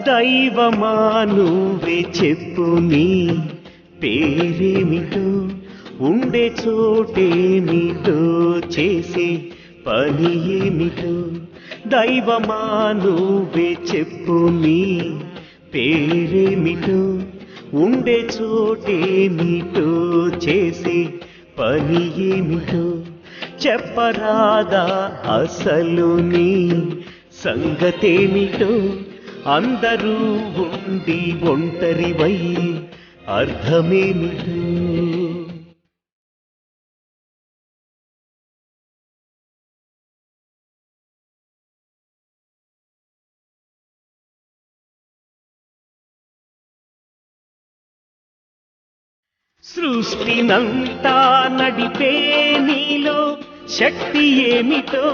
దైవమా నువ్వే చెప్పు నీ పేరేమిటో, ఉండే చోటేమిటో, చేసే పని ఏమిటో. దైవమా నువ్వే చెప్పు నీ పేరేమిటో, ఉండే చోటేమిటో, చేసే పని ఏమిటో. చెప్పరాదా అసలు నీ సంగతేమిటో, అందరూ ఉండి ఒంటరివై అర్థమేమిటో. సృష్టినంతా నడిపే నీలో శక్తి ఏమిటో,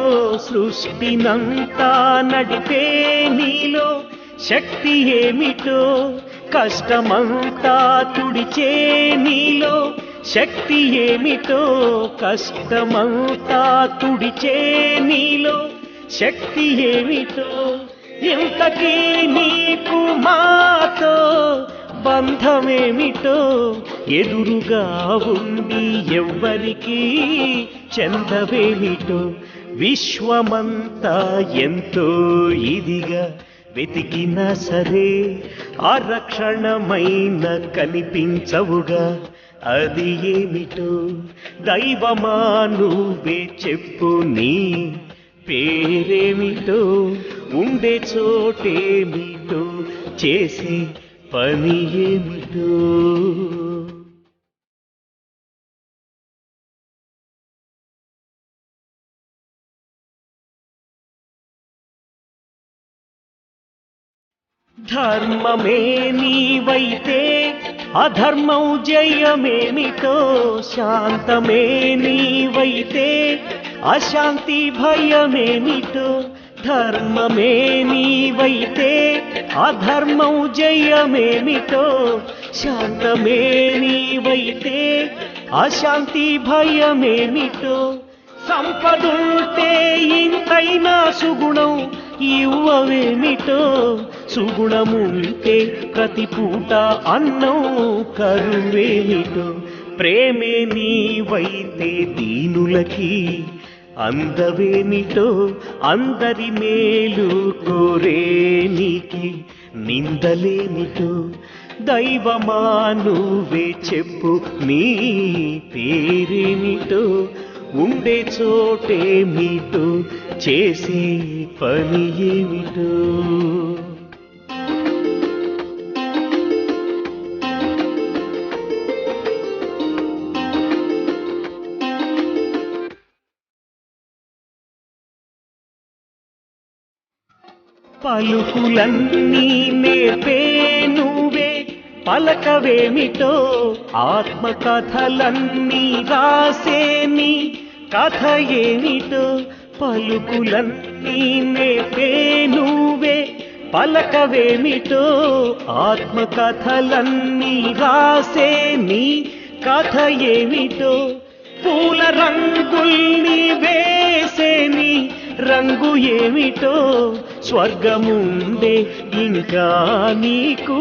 సృష్టినంతా నడిపే నీలో శక్తి ఏమిటో. కష్టమంతా తుడిచే నీలో శక్తి ఏమిటో, కష్టమంతా తుడిచే నీలో శక్తి ఏమిటో. ఇంతకీ నీకు మాతో బంధమేమిటో, ఎదురుగా ఉండి ఎవ్వరికీ చెందవేమిటో. విశ్వమంతా ఎంతో ఇదిగా వెతికినా సరే ఆరక్షణమైన కనిపించవుగా, అది ఏమిటో. దైవమా నువ్వే చెప్పు నీ పేరేమిటో, ఉండే చోటేమిటో, చేసే పని ఏమిటో. ధర్మమే నీవైతే అధర్మం జయమేమిటో, శాంతమే నీవైతే అశాంతి భయమేమిటో. ధర్మమే నీవైతే అధర్మం జయమేమిటో, శాంతమే నీవైతే అశాంతి భయమేమిటో. సంపదుంటే ఇంతైనా సుగుణం ఇవ్వవేమిటో, సుగుణముంటే ప్రతి పూట అన్నం కరువేమిటో. ప్రేమే నీవైతే దీనులకి అందవేమిటో, అందరి మేలు కోరే నీకి నిందలేమిటో. దైవమా నువ్వే చెప్పు నీ పేరేమిటో, ఉండే చోటేమిటో, చేసే పని ఏమిటో. పలుకులన్నీ నేర్పే నువ్వే పలకవేమిటో, ఆత్మకథలన్నీ రాసే నీ కథ ఏమిటో. పలుకులన్నీ నేర్పే నువ్వే పలకవేమిటో, ఆత్మకథలన్నీ రాసే నీ కథ ఏమిటో. పూల రంగుల్ని వేసే నీ రంగు ఏమిటో, స్వర్గముందే ఇంకా నీకు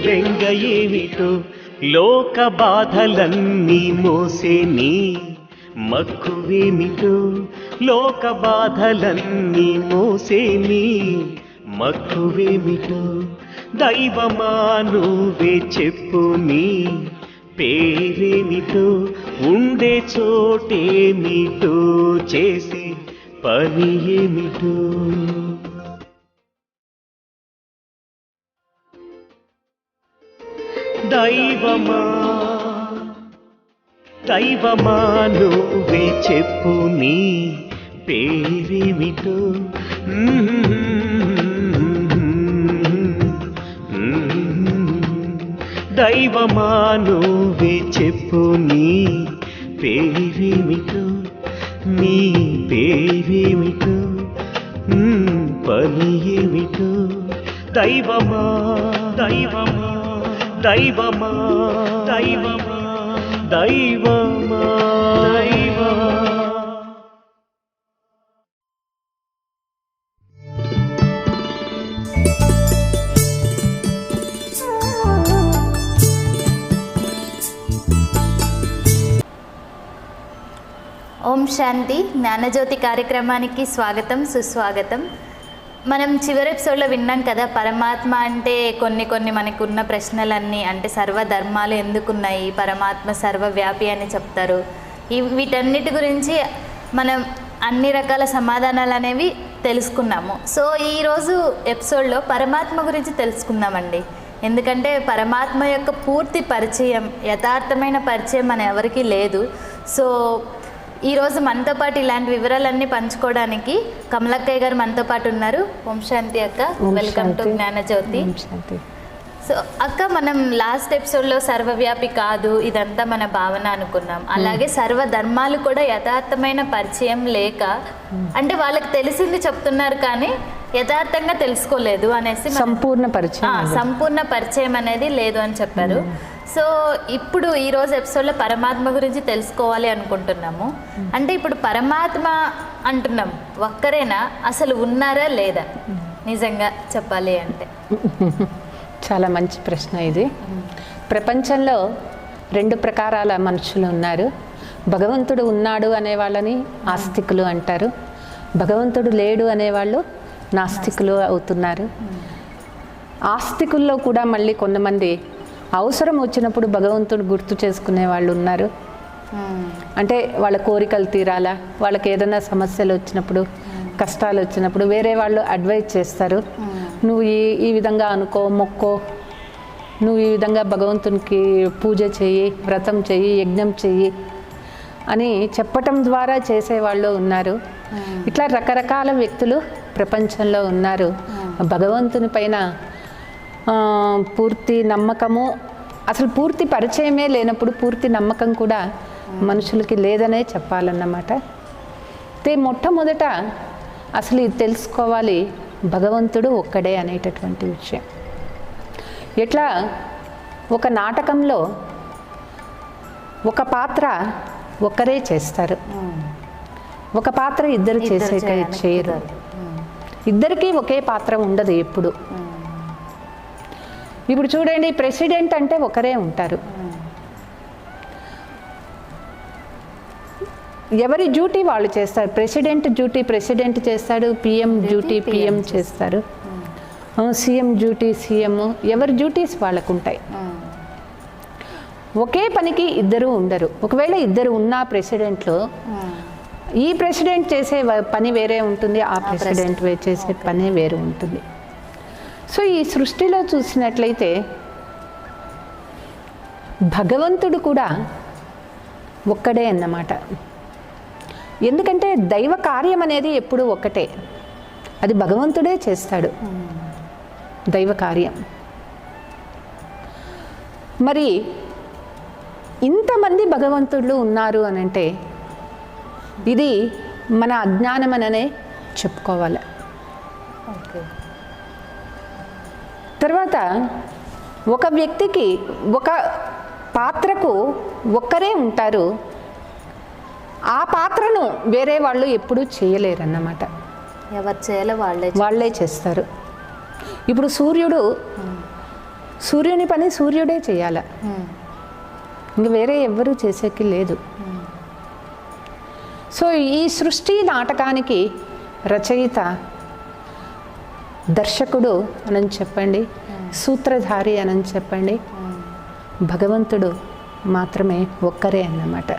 బెంగ ఏమిటో. లోక బాధలన్నీ మోసే నీ మక్కువేమిటో, లోక బాధలన్నీ మోసే నీ మక్కువేమిటో. దైవమా నువ్వే చెప్పు నీ పేరేమిటో, ఉండే చోటేమిటో, చేసే పని ఏమిటో. దైవమా దైవమా నువ్వే చెప్పు నీ పేరేమిటో. దైవమా నువ్వే చెప్పు నీ పేరేమిటో, నీ పేరేమిటో, పని ఏమిటో. దైవమా దైవమా దైవమా దైవమా దైవమా దైవమా. ఓం శాంతి. జ్ఞానజ్యోతి కార్యక్రమానికి స్వాగతం, సుస్వాగతం. మనం చివరి ఎపిసోడ్లో విన్నాం కదా, పరమాత్మ అంటే కొన్ని మనకున్న ప్రశ్నలన్నీ, అంటే సర్వధర్మాలు ఎందుకున్నాయి, పరమాత్మ సర్వవ్యాపి అని చెప్తారు. వీటన్నిటి గురించి మనం అన్ని రకాల సమాధానాలు అనేవి తెలుసుకున్నాము. సో ఈరోజు ఎపిసోడ్లో పరమాత్మ గురించి తెలుసుకుందామండి. ఎందుకంటే పరమాత్మ యొక్క పూర్తి పరిచయం, యథార్థమైన పరిచయం మన ఎవరికీ లేదు. సో ఈరోజు మనతో పాటు ఇలాంటి వివరాలన్నీ పంచుకోవడానికి కమలక్కయ్య గారు మనతో పాటు ఉన్నారు. ఓం శాంతి అక్క, వెల్కమ్ టు జ్ఞానజ్యోతి. సో అక్క, మనం లాస్ట్ ఎపిసోడ్లో సర్వవ్యాపి కాదు, ఇదంతా మన భావన అనుకున్నాం. అలాగే సర్వధర్మాలు కూడా యథార్థమైన పరిచయం లేక, అంటే వాళ్ళకి తెలిసింది చెప్తున్నారు కానీ యథార్థంగా తెలుసుకోలేదు అనేసి, సంపూర్ణ పరిచయం అనేది లేదు అని చెప్పారు. సో ఇప్పుడు ఈరోజు ఎపిసోడ్లో పరమాత్మ గురించి తెలుసుకోవాలి అనుకుంటున్నాము. అంటే ఇప్పుడు పరమాత్మ అంటున్నాం, ఒక్కరేనా, అసలు ఉన్నారా లేదా నిజంగా చెప్పాలి అంటే? చాలా మంచి ప్రశ్న ఇది. ప్రపంచంలో 2 ప్రకారాల మనుషులు ఉన్నారు. భగవంతుడు ఉన్నాడు అనేవాళ్ళని ఆస్తికులు అంటారు, భగవంతుడు లేడు అనేవాళ్ళు నాస్తికులు అవుతున్నారు. ఆస్తికుల్లో కూడా మళ్ళీ కొంతమంది అవసరం వచ్చినప్పుడు భగవంతుడు గుర్తు చేసుకునే వాళ్ళు ఉన్నారు. అంటే వాళ్ళ కోరికలు తీరాలా, వాళ్ళకి ఏదైనా సమస్యలు వచ్చినప్పుడు, కష్టాలు వచ్చినప్పుడు వేరే వాళ్ళు అడ్వైజ్ చేస్తారు. నువ్వు ఈ విధంగా అనుకో, మొక్కో, నువ్వు ఈ విధంగా భగవంతునికి పూజ చెయ్యి, వ్రతం చెయ్యి, యజ్ఞం చెయ్యి అని చెప్పటం ద్వారా చేసేవాళ్ళు ఉన్నారు. ఇట్లా రకరకాల వ్యక్తులు ప్రపంచంలో ఉన్నారు. భగవంతుని పైన పూర్తి నమ్మకము, అసలు పూర్తి పరిచయమే లేనప్పుడు పూర్తి నమ్మకం కూడా మనుషులకి లేదనే చెప్పాలన్నమాట. మొట్టమొదట అసలు ఇది తెలుసుకోవాలి, భగవంతుడు ఒక్కడే అనేటటువంటి విషయం. ఎట్లా ఒక నాటకంలో ఒక పాత్ర ఒక్కరే చేస్తారు, ఒక పాత్ర ఇద్దరు చేయరు. ఇద్దరికీ ఒకే పాత్ర ఉండదు ఎప్పుడు. ఇప్పుడు చూడండి, ప్రెసిడెంట్ అంటే ఒకరే ఉంటారు. ఎవరి డ్యూటీ వాళ్ళు చేస్తారు. ప్రెసిడెంట్ డ్యూటీ ప్రెసిడెంట్ చేస్తాడు, పిఎం డ్యూటీ పిఎం చేస్తారు, సీఎం డ్యూటీ సీఎం, ఎవరి డ్యూటీస్ వాళ్ళకు ఉంటాయి. ఒకే పనికి ఇద్దరు ఉండరు. ఒకవేళ ఇద్దరు ఉన్నా ప్రెసిడెంట్లో, ఈ ప్రెసిడెంట్ చేసే పని వేరే ఉంటుంది, ఆ ప్రెసిడెంట్ చేసే పని వేరే ఉంటుంది. సో ఈ సృష్టిలో చూసినట్లయితే భగవంతుడు కూడా ఒక్కడే అన్నమాట. ఎందుకంటే దైవ కార్యం అనేది ఎప్పుడూ ఒక్కటే, అది భగవంతుడే చేస్తాడు దైవ కార్యం. మరి ఇంతమంది భగవంతుళ్ళు ఉన్నారు అని అంటే ఇది మన అజ్ఞానం అననే చెప్పుకోవాలి. తర్వాత ఒక వ్యక్తికి, ఒక పాత్రకు ఒక్కరే ఉంటారు, ఆ పాత్రను వేరే వాళ్ళు ఎప్పుడూ చేయలేరన్నమాట. ఎవరు చేయాలో వాళ్ళే చేస్తారు. ఇప్పుడు సూర్యుని పని సూర్యుడే చేయాల, ఇంక వేరే ఎవ్వరూ చేసేకి లేదు. సో ఈ సృష్టి నాటకానికి రచయిత, దర్శకుడు అని చెప్పండి, సూత్రధారి అని చెప్పండి, భగవంతుడు మాత్రమే ఒక్కరే అన్నమాట.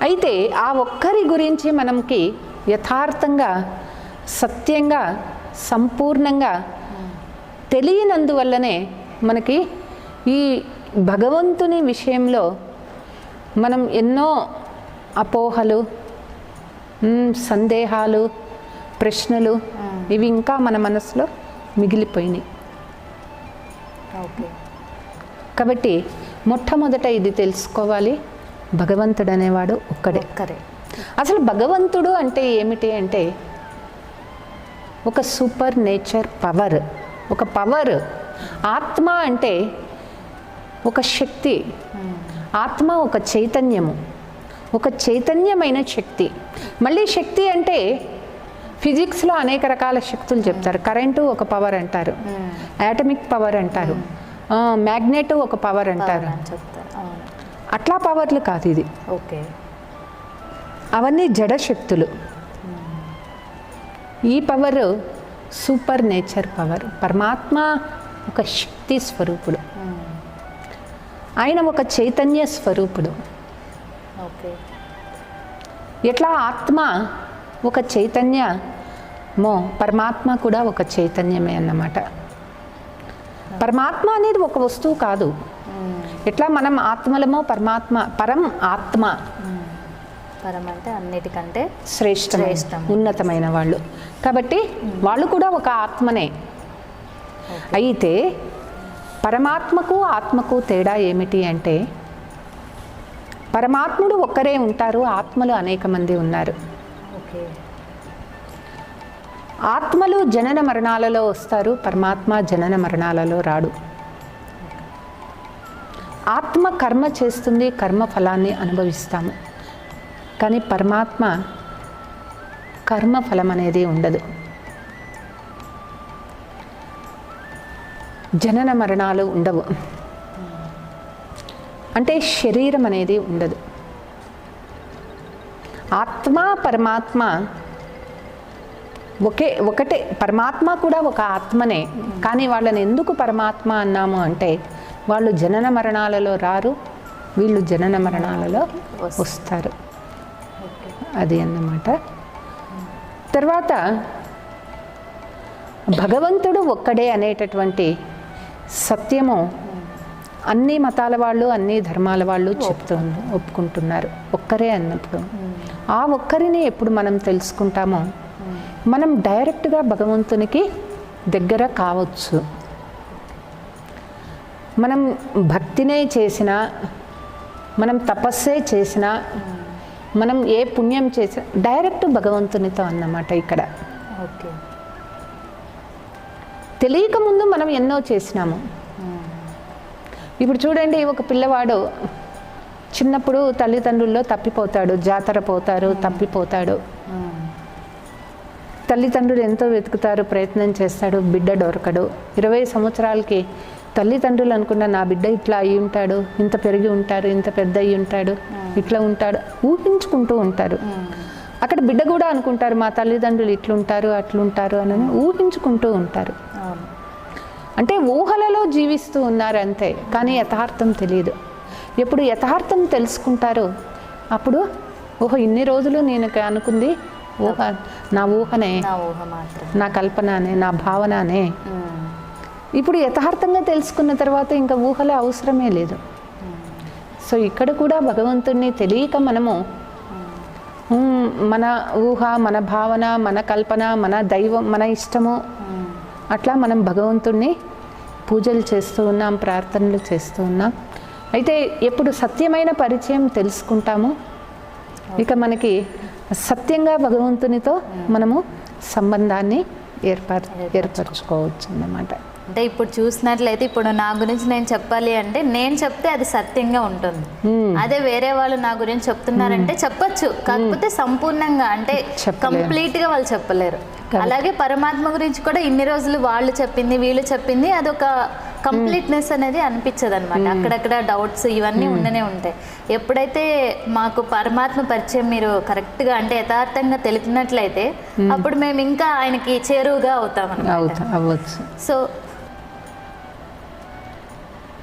అయితే ఆ ఒక్కరి గురించి మనకి యథార్థంగా, సత్యంగా, సంపూర్ణంగా తెలియనందువల్లనే మనకి ఈ భగవంతుని విషయంలో మనం ఎన్నో అపోహలు, సందేహాలు, ప్రశ్నలు ఇవి ఇంకా మన మనసులో మిగిలిపోయినాయి. కాబట్టి మొట్టమొదట ఇది తెలుసుకోవాలి, భగవంతుడు అనేవాడు ఒక్కడే. అసలు భగవంతుడు అంటే ఏమిటి అంటే ఒక సూపర్ నేచర్ పవర్, ఒక పవర్. ఆత్మ అంటే ఒక శక్తి, ఆత్మ ఒక చైతన్యము, ఒక చైతన్యమైన శక్తి. మళ్ళీ శక్తి అంటే ఫిజిక్స్లో అనేక రకాల శక్తులు చెప్తారు. కరెంటు ఒక పవర్ అంటారు, యాటమిక్ పవర్ అంటారు, మ్యాగ్నెట్ ఒక పవర్ అంటారు. అట్లా పవర్లు కాదు ఇది. ఓకే. అవన్నీ జడశక్తులు. ఈ పవర్ సూపర్ నేచర్ పవర్. పరమాత్మ ఒక శక్తి స్వరూపుడు, ఆయన ఒక చైతన్య స్వరూపుడు. ఓకే. ఎట్లా ఆత్మ ఒక చైతన్యమో పరమాత్మ కూడా ఒక చైతన్యమే అన్నమాట. పరమాత్మ అనేది ఒక వస్తువు కాదు. ఎట్లా మనం ఆత్మలమో పరమాత్మ పరం ఆత్మ పరం అంటే అన్నిటికంటే శ్రేష్టం, ఉన్నతమైన వాళ్ళు. కాబట్టి వాళ్ళు కూడా ఒక ఆత్మనే. అయితే పరమాత్మకు ఆత్మకు తేడా ఏమిటి అంటే, పరమాత్ముడు ఒక్కరే ఉంటారు, ఆత్మలు అనేక మంది ఉన్నారు. ఓకే. ఆత్మలు జనన మరణాలలో వస్తారు, పరమాత్మ జనన మరణాలలో రాడు. ఆత్మ కర్మ చేస్తుంది, కర్మ ఫలాన్ని అనుభవిస్తాము. కానీ పరమాత్మ కర్మ ఫలం అనేది ఉండదు. జనన మరణాలు ఉండవు, అంటే శరీరం అనేది ఉండదు. ఆత్మ పరమాత్మ ఒకటే. పరమాత్మ కూడా ఒక ఆత్మనే. కానీ వాళ్ళని ఎందుకు పరమాత్మ అన్నాము అంటే, వాళ్ళు జనన మరణాలలో రారు, వీళ్ళు జనన మరణాలలో వస్తారు. అది అన్నమాట. తర్వాత భగవంతుడు ఒక్కడే అనేటటువంటి సత్యము అన్ని మతాల వాళ్ళు, అన్ని ధర్మాల వాళ్ళు ఒప్పుకుంటున్నారు. ఒక్కరే అన్నప్పుడు ఆ ఒక్కరిని ఎప్పుడు మనం తెలుసుకుంటామో మనం డైరెక్ట్గా భగవంతునికి దగ్గర కావచ్చు. మనం భక్తినే చేసినా, మనం తపస్సే చేసినా, మనం ఏ పుణ్యం చేసినా డైరెక్ట్ భగవంతునితో అన్నమాట ఇక్కడ. ఓకే. తెలియక ముందు మనం ఎన్నో చేసినాము. ఇప్పుడు చూడండి, ఒక పిల్లవాడు చిన్నప్పుడు తల్లిదండ్రుల్లో తప్పిపోతాడు, జాతర పోతారు, తప్పిపోతాడు. తల్లిదండ్రులు ఎంతో వెతుకుతారు, ప్రయత్నం చేస్తాడు, బిడ్డ దొరకడు. 20 సంవత్సరాలకి తల్లిదండ్రులు అనుకున్న నా బిడ్డ ఇట్లా అయి ఉంటాడు, ఇంత పెరిగి ఉంటాడు, ఇంత పెద్ద అయి ఉంటాడు, ఇట్లా ఉంటాడు, ఊహించుకుంటూ ఉంటారు. అక్కడ బిడ్డ కూడా అనుకుంటారు మా తల్లిదండ్రులు ఇట్లుంటారు, అట్లుంటారు అని ఊహించుకుంటూ ఉంటారు. అంటే ఊహలలో జీవిస్తూ ఉన్నారు అంతే, కానీ యథార్థం తెలియదు. ఎప్పుడు యథార్థం తెలుసుకుంటారో అప్పుడు ఓహో ఇన్ని రోజులు నేను అనుకుంది ఊహ, నా ఊహనే, నా కల్పననే, నా భావననే. ఇప్పుడు యథార్థంగా తెలుసుకున్న తర్వాత ఇంకా ఊహల అవసరమే లేదు. సో ఇక్కడ కూడా భగవంతుడిని తెలియక మనము మన ఊహ, మన భావన, మన కల్పన, మన దైవం, మన ఇష్టము, అట్లా మనం భగవంతుడిని పూజలు చేస్తూ ఉన్నాం, ప్రార్థనలు చేస్తూ ఉన్నాం. అయితే ఎప్పుడు సత్యమైన పరిచయం తెలుసుకుంటామో ఇక మనకి సత్యంగా భగవంతునితో మనము సంబంధాన్ని ఏర్పరచుకోవచ్చు అన్నమాట. అంటే ఇప్పుడు చూసినట్లయితే ఇప్పుడు నా గురించి నేను చెప్పాలి అంటే నేను చెప్తే అది సత్యంగా ఉంటుంది. అదే వేరే వాళ్ళు నా గురించి చెప్తున్నారంటే చెప్పచ్చు, కాకపోతే సంపూర్ణంగా అంటే కంప్లీట్గా వాళ్ళు చెప్పలేరు. అలాగే పరమాత్మ గురించి కూడా ఇన్ని రోజులు వాళ్ళు చెప్పింది, వీళ్ళు చెప్పింది, అదొక కంప్లీట్నెస్ అనేది అనిపించదు అనమాట. అక్కడక్కడ డౌట్స్ ఇవన్నీ ఉండనే ఉంటాయి. ఎప్పుడైతే మాకు పరమాత్మ పరిచయం మీరు కరెక్ట్గా అంటే యథార్థంగా తెలిపినట్లయితే అప్పుడు మేము ఇంకా ఆయనకి చేరువుగా అవుతాం అన్నమాట. సో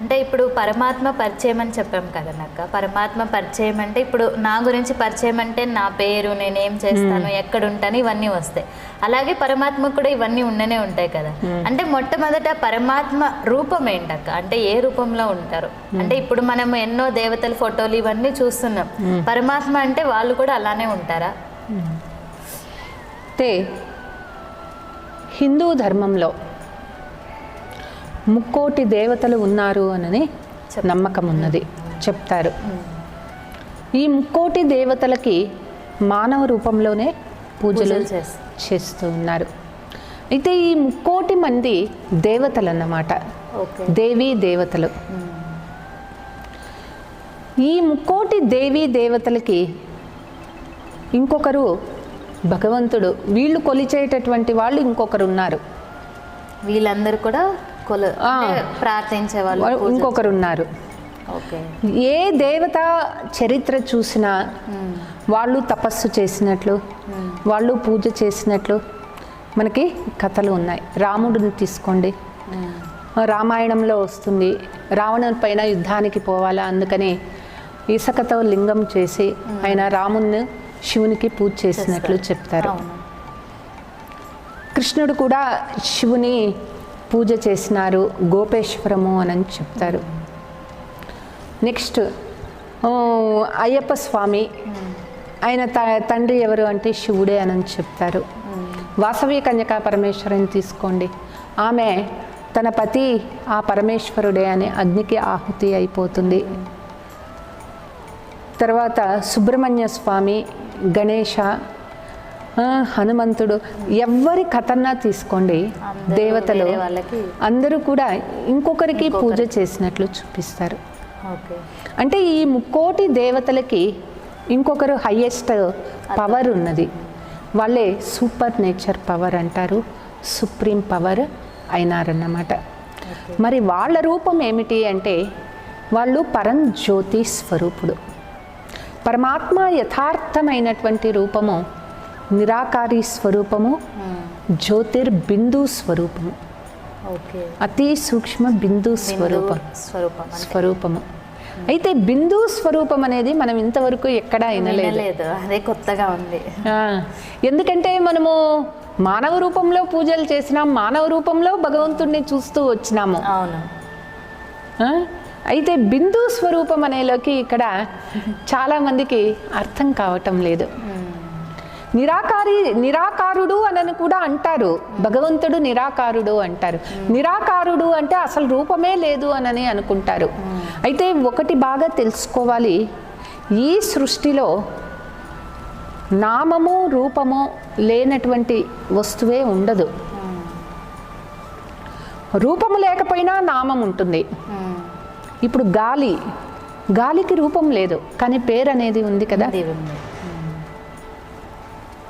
అంటే ఇప్పుడు పరమాత్మ పరిచయం అని చెప్పాం కదా నాకు. పరమాత్మ పరిచయం అంటే ఇప్పుడు నా గురించి పరిచయం అంటే నా పేరు, నేనేం చేస్తాను, ఎక్కడ ఉంటాను, ఇవన్నీ వస్తాయి. అలాగే పరమాత్మ కూడా ఇవన్నీ ఉండనే ఉంటాయి కదా. అంటే మొట్టమొదట పరమాత్మ రూపం ఏంటక్క, అంటే ఏ రూపంలో ఉంటారు? అంటే ఇప్పుడు మనం ఎన్నో దేవతల ఫోటోలు ఇవన్నీ చూస్తున్నాం, పరమాత్మ అంటే వాళ్ళు కూడా అలానే ఉంటారా? అంటే హిందూ ధర్మంలో 3,000,000 దేవతలు ఉన్నారు అని నమ్మకం ఉన్నది, చెప్తారు. ఈ 3,000,000 దేవతలకి మానవ రూపంలోనే పూజలు చేస్తూ ఉన్నారు. అయితే ఈ 3,000,000 మంది దేవతలు అన్నమాట, దేవీ దేవతలు. ఈ 3,000,000 దేవీ దేవతలకి ఇంకొకరు భగవంతుడు, వీళ్ళు కొలిచేటటువంటి వాళ్ళు ఇంకొకరు ఉన్నారు. వీళ్ళందరూ కూడా ప్రార్థించే వాళ్ళు ఇంకొకరు ఉన్నారు. ఓకే. ఏ దేవత చరిత్ర చూసినా వాళ్ళు తపస్సు చేసినట్లు, వాళ్ళు పూజ చేసినట్లు మనకి కథలు ఉన్నాయి. రాముడిని తీసుకోండి, రామాయణంలో వస్తుంది. రావణుని పైన యుద్ధానికి పోవాలా, అందుకని ఇసుకతో లింగం చేసి ఆయన రాముని శివునికి పూజ చేసినట్లు చెప్తారు. కృష్ణుడు కూడా శివుని పూజ చేసినారు, గోపేశ్వరము అని చెప్తారు. నెక్స్ట్ అయ్యప్ప స్వామి, ఆయన తండ్రి ఎవరు అంటే శివుడే అని చెప్తారు. వాసవి కన్యకా పరమేశ్వరుని తీసుకోండి, ఆమె తన పతి ఆ పరమేశ్వరుడే అని అగ్నికి ఆహుతి అయిపోతుంది. తర్వాత సుబ్రహ్మణ్య స్వామి, గణేష, హనుమంతుడు, ఎవరి కథన్నా తీసుకోండి, దేవతలు అందరూ కూడా ఇంకొకరికి పూజ చేసినట్లు చూపిస్తారు. అంటే ఈ 3,000,000 దేవతలకి ఇంకొకరు హయ్యెస్ట్ పవర్ ఉన్నది, వాళ్ళే సూపర్ నేచర్ పవర్ అంటారు, సుప్రీం పవర్ అయినారన్నమాట. మరి వాళ్ళ రూపం ఏమిటి అంటే వాళ్ళు పరంజ్యోతి స్వరూపుడు. పరమాత్మ యథార్థమైనటువంటి రూపము నిరాకారి స్వరూపము, జ్యోతిర్బిందు స్వరూపము, అతి సూక్ష్మ బిందు స్వరూపము. అయితే బిందు స్వరూపం అనేది మనం ఇంతవరకు ఎక్కడా వినలేదు, అదే కొత్తగా ఉంది. ఎందుకంటే మనము మానవ రూపంలో పూజలు చేసినాం, మానవ రూపంలో భగవంతుడిని చూస్తూ వచ్చినాము. అవును. అయితే బిందు స్వరూపం అనేలోకి ఇక్కడ చాలామందికి అర్థం కావటం లేదు. నిరాకారుడు అని కూడా అంటారు, భగవంతుడు నిరాకారుడు అంటారు. నిరాకారుడు అంటే అసలు రూపమే లేదు అని అనుకుంటారు. అయితే ఒకటి బాగా తెలుసుకోవాలి, ఈ సృష్టిలో నామము రూపము లేనటువంటి వస్తువే ఉండదు. రూపము లేకపోయినా నామం ఉంటుంది. ఇప్పుడు గాలికి రూపం లేదు కానీ పేరు అనేది ఉంది కదా.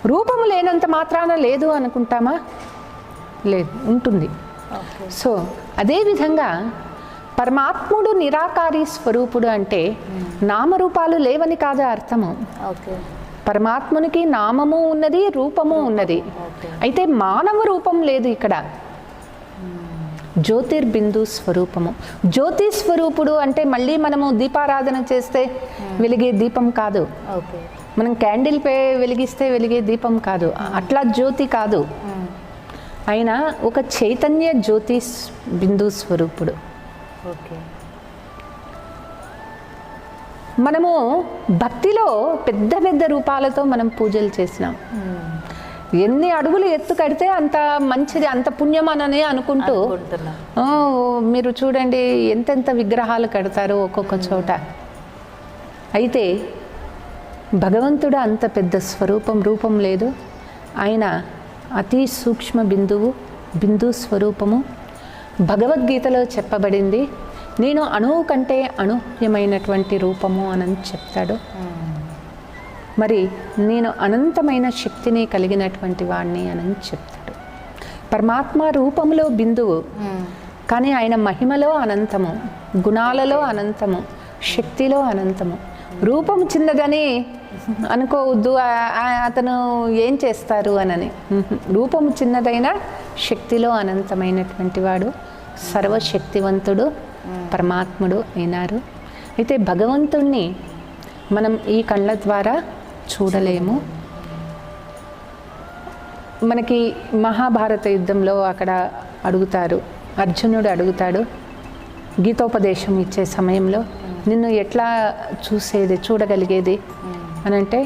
రూపము లేనంత మాత్రాన లేదు అనుకుంటామా? లేదు, ఉంటుంది. సో అదేవిధంగా పరమాత్ముడు నిరాకారి స్వరూపుడు అంటే నామరూపాలు లేవని కాదు అర్థము. పరమాత్మునికి నామము ఉన్నది, రూపము ఉన్నది. అయితే మానవ రూపం లేదు ఇక్కడ. జ్యోతిర్బిందు స్వరూపము. జ్యోతి స్వరూపుడు అంటే మళ్ళీ మనము దీపారాధన చేస్తే వెలిగే దీపం కాదు, మనం క్యాండిల్ వెలిగిస్తే వెలిగే దీపం కాదు, అట్లా జ్యోతి కాదు. ఆయన ఒక చైతన్య జ్యోతి బిందు స్వరూపుడు. మనము భక్తిలో పెద్ద పెద్ద రూపాలతో మనం పూజలు చేసినాం. ఎన్ని అడుగులు ఎత్తు కడితే అంత మంచిది, అంత పుణ్యం అని అనుకుంటూ మీరు చూడండి ఎంతెంత విగ్రహాలు కడతారు ఒక్కొక్క చోట. అయితే భగవంతుడు అంత పెద్ద రూపం లేదు. ఆయన అతి సూక్ష్మ బిందు స్వరూపము. భగవద్గీతలో చెప్పబడింది, నేను అణువు కంటే అనూహ్యమైనటువంటి రూపము అని చెప్తాడు. మరి నేను అనంతమైన శక్తిని కలిగినటువంటి వాడిని అని చెప్తాడు. పరమాత్మ రూపంలో బిందువు, కానీ ఆయన మహిమలో అనంతము, గుణాలలో అనంతము, శక్తిలో అనంతము. రూపం చిన్నదని అనుకోవద్దు, అతను ఏం చేస్తారు అని. రూపము చిన్నదైనా శక్తిలో అనంతమైనటువంటి వాడు, సర్వశక్తివంతుడు పరమాత్ముడు అయినారు. అయితే భగవంతుణ్ణి మనం ఈ కళ్ళ ద్వారా చూడలేము. మనకి మహాభారత యుద్ధంలో అక్కడ అడుగుతారు, అర్జునుడు అడుగుతాడు గీతోపదేశం ఇచ్చే సమయంలో, నిన్ను ఎట్లా చూడగలిగేది అని అంటే,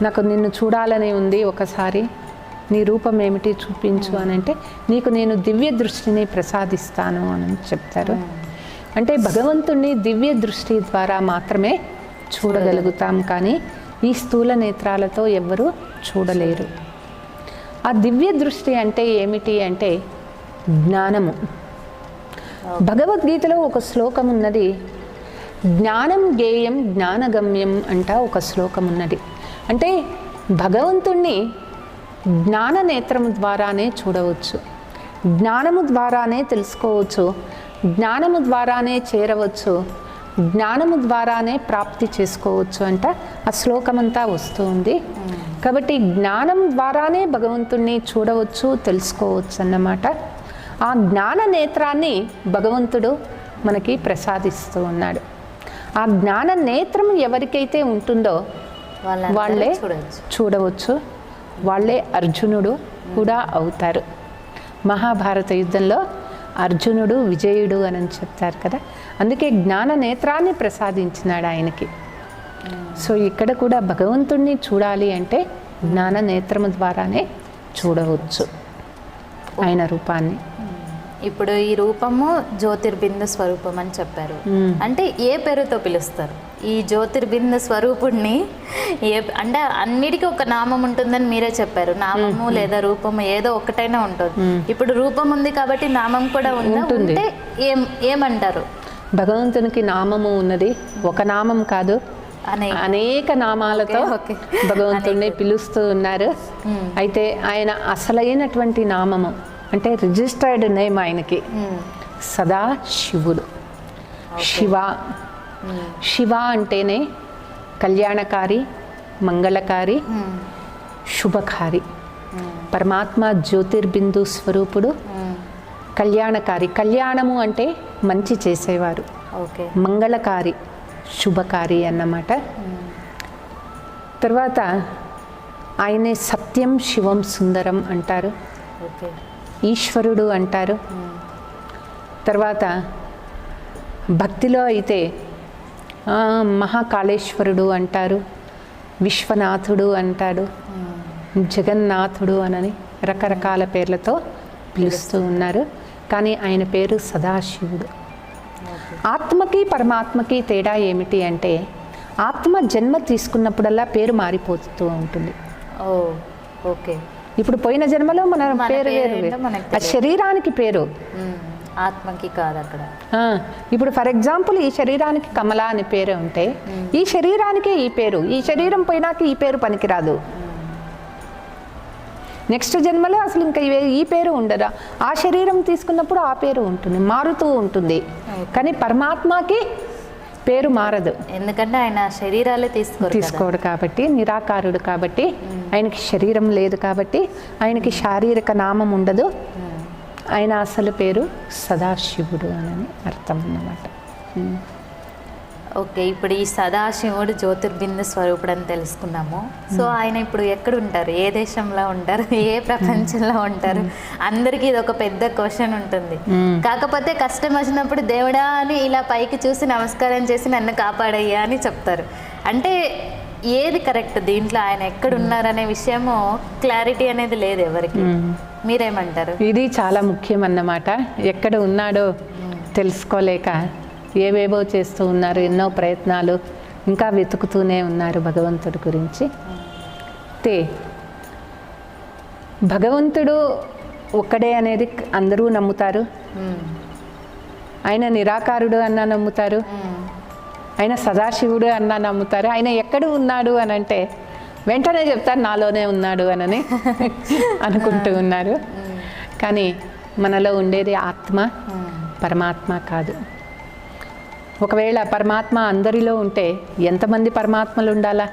నాకు నిన్ను చూడాలని ఉంది, ఒకసారి నీ రూపం ఏమిటి చూపించు అని అంటే, నీకు నేను దివ్య దృష్టిని ప్రసాదిస్తాను అని చెప్తారు. అంటే భగవంతుణ్ణి దివ్య దృష్టి ద్వారా మాత్రమే చూడగలుగుతాం, కానీ ఈ స్థూల నేత్రాలతో ఎవ్వరూ చూడలేరు. ఆ దివ్య దృష్టి అంటే ఏమిటి అంటే జ్ఞానము. భగవద్గీతలో ఒక శ్లోకం ఉన్నది, జ్ఞానం గేయం జ్ఞానగమ్యం అంట ఒక శ్లోకం ఉన్నది. అంటే భగవంతుణ్ణి జ్ఞాన నేత్రము ద్వారానే చూడవచ్చు, జ్ఞానము ద్వారానే తెలుసుకోవచ్చు, జ్ఞానము ద్వారానే చేరవచ్చు, జ్ఞానము ద్వారానే ప్రాప్తి చేసుకోవచ్చు అంట. ఆ శ్లోకమంతా వస్తూ ఉంది. కాబట్టి జ్ఞానం ద్వారానే భగవంతుణ్ణి చూడవచ్చు, తెలుసుకోవచ్చు అన్నమాట. ఆ జ్ఞాన నేత్రాన్ని భగవంతుడు మనకి ప్రసాదిస్తూ ఉన్నాడు. ఆ జ్ఞాన నేత్రం ఎవరికైతే ఉంటుందో వాళ్ళే చూడవచ్చు, వాళ్ళే అర్జునుడు కూడా అవుతారు. మహాభారత యుద్ధంలో అర్జునుడు విజయుడు అని చెప్తారు కదా, అందుకే జ్ఞాన నేత్రాన్ని ప్రసాదించినాడు ఆయనకి. సో ఇక్కడ కూడా భగవంతుణ్ణి చూడాలి అంటే జ్ఞాన నేత్రము ద్వారానే చూడవచ్చు ఆయన రూపాన్ని. ఇప్పుడు ఈ రూపము జ్యోతిర్బిందు స్వరూపం అని చెప్పారు. అంటే ఏ పేరుతో పిలుస్తారు ఈ జ్యోతిర్బిందు స్వరూపుడిని? అంటే అన్నిటికీ ఒక నామం ఉంటుందని మీరే చెప్పారు. నామము లేదా రూపము ఏదో ఒకటైనా ఉంటుంది. ఇప్పుడు రూపం ఉంది కాబట్టి నామం కూడా ఉంటుంది. ఏమంటారు? భగవంతునికి నామము ఉన్నది, ఒక నామం కాదు, అనేక నామాలతో భగవంతుడిని పిలుస్తూ ఉన్నారు. అయితే ఆయన అసలైనటువంటి నామము అంటే రిజిస్టర్డ్ నేమ్ ఆయనకి సదా శివుడు. శివ, శివ అంటేనే కళ్యాణకారి, మంగళకారి, శుభకారి. పరమాత్మ జ్యోతిర్బిందు స్వరూపుడు, కళ్యాణకారి. కళ్యాణము అంటే మంచి చేసేవారు, మంగళకారి, శుభకారి అన్నమాట. తర్వాత ఆయనే సత్యం, శివం, సుందరం అంటారు, ఈశ్వరుడు అంటారు. తర్వాత భక్తిలో అయితే మహాకాళేశ్వరుడు అంటారు, విశ్వనాథుడు అంటాడు, జగన్నాథుడు అనని రకరకాల పేర్లతో పిలుస్తూ ఉన్నారు. కానీ ఆయన పేరు సదాశివుడు. ఆత్మకి పరమాత్మకి తేడా ఏమిటి అంటే ఆత్మ జన్మ తీసుకున్నప్పుడల్లా పేరు మారిపోతూ ఉంటుంది. ఓకే. ఇప్పుడు పోయిన జన్మలో మన పేరు వేరు, ఆ శరీరానికి పేరు, ఆత్మకి కాదు అక్కడ. ఇప్పుడు ఫర్ ఎగ్జాంపుల్ ఈ శరీరానికి కమల అని పేరు ఉంటే ఈ శరీరానికే ఈ పేరు, ఈ శరీరం పోయినాక ఈ పేరు పనికిరాదు. నెక్స్ట్ జన్మలో అసలు ఇంకా ఈ పేరు ఉండదు. ఆ శరీరం తీసుకున్నప్పుడు ఆ పేరు ఉంటుంది, మారుతూ ఉంటుంది. కానీ పరమాత్మకి పేరు మారదు, ఎందుకంటే ఆయన శరీరాలే తీసుకోడు కాబట్టి, నిరాకారుడు కాబట్టి, ఆయనకి శరీరం లేదు కాబట్టి ఆయనకి శారీరక నామం ఉండదు. ఆయన అసలు పేరు సదాశివుడు అని అర్థం అన్నమాట. ఓకే. ఇప్పుడు ఈ సదాశివుడు జ్యోతిర్బిందు స్వరూపుడు అని తెలుసుకున్నాము. సో ఆయన ఇప్పుడు ఎక్కడ ఉంటారు, ఏ దేశంలో ఉంటారు, ఏ ప్రపంచంలో ఉంటారు? అందరికీ ఇది ఒక పెద్ద క్వశ్చన్ ఉంటుంది. కాకపోతే కష్టం వచ్చినప్పుడు దేవుడా అని ఇలా పైకి చూసి నమస్కారం చేసి నన్ను కాపాడయ్యా అని చెప్తారు. అంటే ఏది కరెక్ట్ దీంట్లో? ఆయన ఎక్కడ ఉన్నారనే విషయము క్లారిటీ అనేది లేదు ఎవరికి. మీరేమంటారు? ఇది చాలా ముఖ్యం అన్నమాట. ఎక్కడ ఉన్నాడో తెలుసుకోలేక ఏవేవో చేస్తూ ఉన్నారు, ఎన్నో ప్రయత్నాలు, ఇంకా వెతుకుతూనే ఉన్నారు భగవంతుడి గురించి. భగవంతుడు ఒక్కడే అనేది అందరూ నమ్ముతారు. ఆయన నిరాకారుడు అన్నా నమ్ముతారు, ఆయన సదాశివుడు అన్నా నమ్ముతారు. ఆయన ఎక్కడ ఉన్నాడు అని అంటే వెంటనే చెప్తారు నాలోనే ఉన్నాడు అని అనుకుంటూ ఉన్నారు. కానీ మనలో ఉండేది ఆత్మ, పరమాత్మ కాదు. ఒకవేళ పరమాత్మ అందరిలో ఉంటే ఎంతమంది పరమాత్మలు ఉండాలా?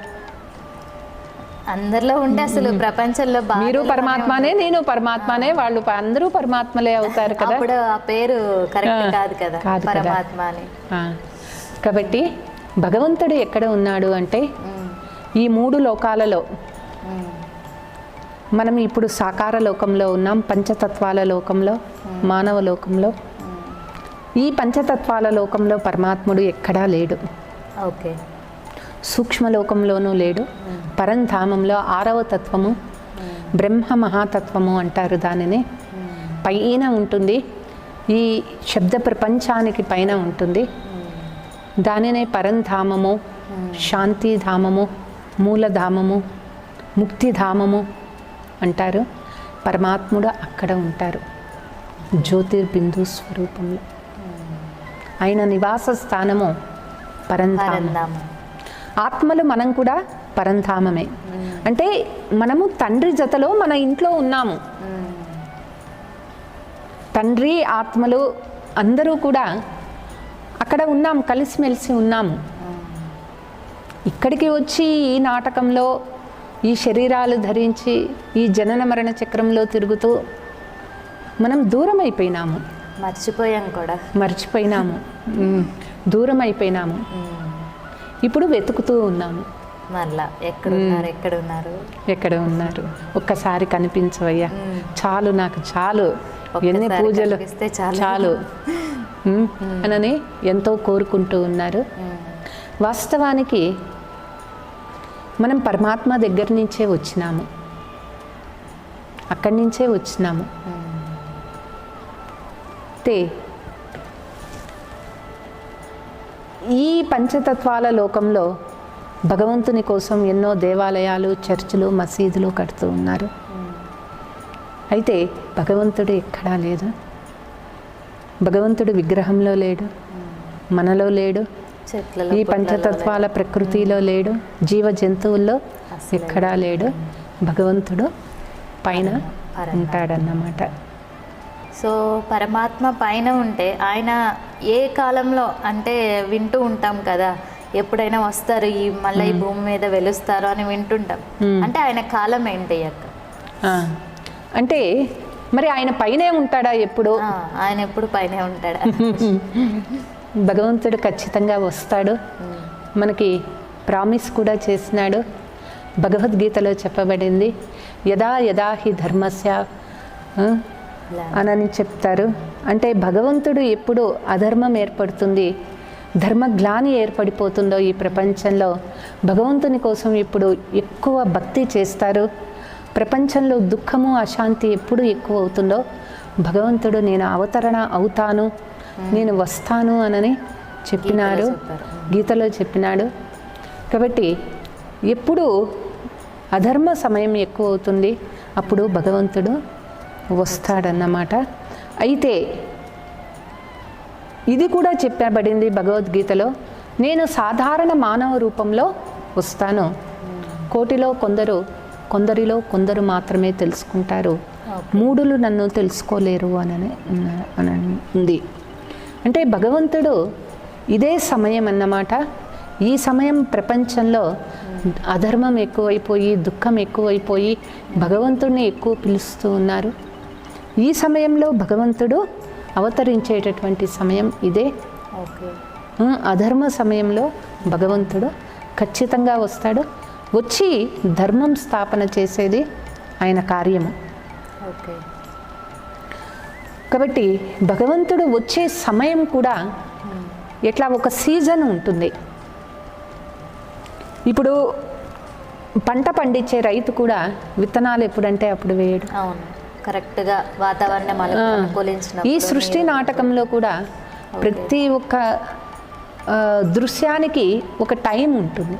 అందరిలో ఉంటే అసలు ప్రపంచంలో మీరు పరమాత్మనే, నేను పరమాత్మనే, వాళ్ళు అందరూ పరమాత్మలే అవుతారు కదా. అప్పుడు ఆ పేరు కరెక్ట్ కాదు కదా, పరమాత్మ అని. కాబట్టి భగవంతుడు ఎక్కడ ఉన్నాడు అంటే ఈ మూడు లోకాలలో మనం ఇప్పుడు సాకార లోకంలో ఉన్నాం, పంచతత్వాల లోకంలో, మానవ లోకంలో. ఈ పంచతత్వాల లోకంలో పరమాత్ముడు ఎక్కడా లేడు. ఓకే. సూక్ష్మలోకంలోనూ లేడు. పరంధామంలో 6వ తత్వము బ్రహ్మ మహాతత్వము అంటారు దానిని, పైన ఉంటుంది. ఈ శబ్ద ప్రపంచానికి పైన ఉంటుంది. దానినే పరంధామము, శాంతిధామము, మూలధామము, ముక్తిధామము అంటారు. పరమాత్ముడు అక్కడ ఉంటారు జ్యోతిర్బిందు స్వరూపంలో. ఆయన నివాస స్థానము పరంధామం. ఆత్మలు మనం కూడా పరంధామమే. అంటే మనము తండ్రి జతలో మన ఇంట్లో ఉన్నాము. తండ్రి ఆత్మలు అందరూ కూడా అక్కడ అక్కడ ఉన్నాం, కలిసిమెలిసి ఉన్నాము. ఇక్కడికి వచ్చి ఈ నాటకంలో ఈ శరీరాలు ధరించి ఈ జనన మరణ చక్రంలో తిరుగుతూ మనం దూరం అయిపోయినాము, మర్చిపోయినాము, దూరం అయిపోయినాము. ఇప్పుడు వెతుకుతూ ఉన్నాము, మళ్ళా ఎక్కడ ఉన్నారు, ఒక్కసారి కనిపించవయ్యా, చాలు, నాకు చాలు, ఎన్ని పూజలు చాలు అనని ఎంతో కోరుకుంటూ ఉన్నారు. వాస్తవానికి మనం పరమాత్మ దగ్గర నుంచే వచ్చినాము, అక్కడి నుంచే వచ్చినాము. ఈ పంచతత్వాల లోకంలో భగవంతుని కోసం ఎన్నో దేవాలయాలు, చర్చిలు, మసీదులు కడుతూ ఉన్నారు. అయితే భగవంతుడు ఎక్కడా లేదు. భగవంతుడు విగ్రహంలో లేడు, మనలో లేడు, ఈ పంచతత్వాల ప్రకృతిలో లేడు, జీవ జంతువుల్లో ఎక్కడా లేడు. భగవంతుడు పైన ఉంటాడన్నమాట. సో పరమాత్మ పైన ఉంటే ఆయన ఏ కాలంలో అంటే వింటూ ఉంటాం కదా, ఎప్పుడైనా వస్తారు మళ్ళీ ఈ భూమి మీద వెలుస్తారు అని వింటుంటాం. అంటే ఆయన కాలం ఏంటి అక్క? అంటే మరి ఆయన పైనే ఉంటాడా ఎప్పుడు? ఆయన ఎప్పుడు పైనే ఉంటాడా? భగవంతుడు ఖచ్చితంగా వస్తాడు. మనకి ప్రామిస్ కూడా చేసినాడు. భగవద్గీతలో చెప్పబడింది, యదా యదా హి ధర్మస్య అని చెప్తారు. అంటే భగవంతుడు ఎప్పుడు అధర్మం ఏర్పడుతుంది, ధర్మగ్లాని ఏర్పడిపోతుందో ఈ ప్రపంచంలో భగవంతుని కోసం ఎప్పుడు ఎక్కువ భక్తి చేస్తారు, ప్రపంచంలో దుఃఖము అశాంతి ఎప్పుడు ఎక్కువ అవుతుందో భగవంతుడు నేను అవతరణ అవుతాను, నేను వస్తాను అని చెప్పినాడు, గీతలో చెప్పినాడు. కాబట్టి ఎప్పుడు అధర్మ సమయం ఎక్కువ అవుతుంది అప్పుడు భగవంతుడు వస్తాడన్నమాట. అయితే ఇది కూడా చెప్పబడింది భగవద్గీతలో, నేను సాధారణ మానవ రూపంలో వస్తాను, కోటిలో కొందరిలో కొందరు మాత్రమే తెలుసుకుంటారు, మూడులు నన్ను తెలుసుకోలేరు అని ఉంది. అంటే భగవంతుడు ఇదే సమయం అన్నమాట. ఈ సమయం ప్రపంచంలో అధర్మం ఎక్కువైపోయి, దుఃఖం ఎక్కువైపోయి భగవంతుడిని ఎక్కువ పిలుస్తూ ఉన్నారు. ఈ సమయంలో భగవంతుడు అవతరించేటటువంటి సమయం ఇదే. అధర్మ సమయంలో భగవంతుడు ఖచ్చితంగా వస్తాడు, వచ్చి ధర్మం స్థాపన చేసేది ఆయన కార్యము. కాబట్టి భగవంతుడు వచ్చే సమయం కూడా ఎట్లా ఒక సీజన్ ఉంటుంది. ఇప్పుడు పంట పండించే రైతు కూడా విత్తనాలు ఎప్పుడంటే అప్పుడు వేయడు. కరెక్ట్గా వాతావరణం ఈ సృష్టి నాటకంలో కూడా ప్రతి ఒక్క దృశ్యానికి ఒక టైం ఉంటుంది.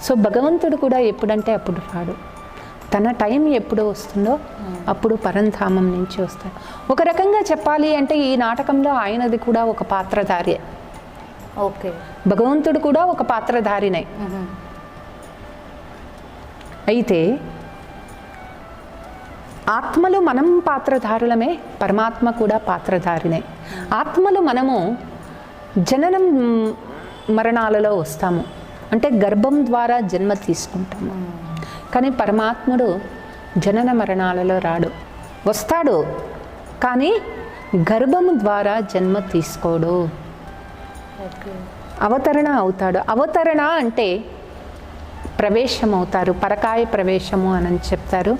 సో భగవంతుడు కూడా ఎప్పుడంటే అప్పుడు రాడు, తన టైం ఎప్పుడు వస్తుందో అప్పుడు పరంధామం నుంచి వస్తాడు. ఒక రకంగా చెప్పాలి అంటే ఈ నాటకంలో ఆయనది కూడా ఒక పాత్రధారి. భగవంతుడు కూడా ఒక పాత్రధారినే. అయితే ఆత్మలు మనం పాత్రధారులమే, పరమాత్మ కూడా పాత్రధారినే. ఆత్మలు మనము జననం మరణాలలో వస్తాము, అంటే గర్భం ద్వారా జన్మ తీసుకుంటాము. కానీ పరమాత్ముడు జనన మరణాలలో రాడు, వస్తాడు కానీ గర్భము ద్వారా జన్మ తీసుకోడు, అవతరణ అవుతాడు. అవతరణ అంటే ప్రవేశం అవుతారు, పరకాయ ప్రవేశము అని చెప్తారు.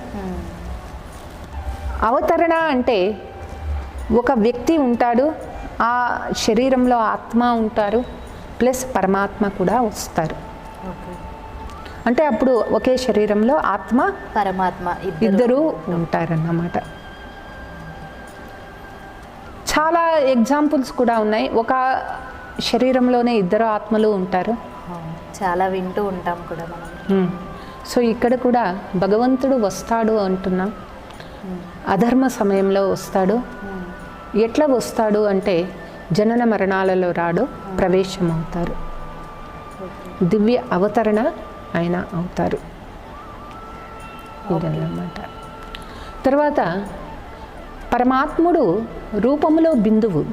అవతరణ అంటే ఒక వ్యక్తి ఉంటాడు, ఆ శరీరంలో ఆత్మ ఉంటారు, ప్లస్ పరమాత్మ కూడా వస్తారు. అంటే అప్పుడు ఒకే శరీరంలో ఆత్మ పరమాత్మ ఇద్దరు ఉంటారన్నమాట. చాలా ఎగ్జాంపుల్స్ కూడా ఉన్నాయి. ఒక శరీరంలోనే ఇద్దరు ఆత్మలు ఉంటారు, చాలా వింటూ ఉంటాం కూడా మనం. సో ఇక్కడ కూడా భగవంతుడు వస్తాడు అంటున్నాం. అధర్మ సమయంలో వస్తాడు. ఎట్లా వస్తాడు అంటే జనన మరణాలలో రాడు, ప్రవేశం అవుతారు, దివ్య అవతరణ ఆయన అవుతారు ఇదన్నమాట. తర్వాత పరమాత్ముడు రూపములో బిందువు,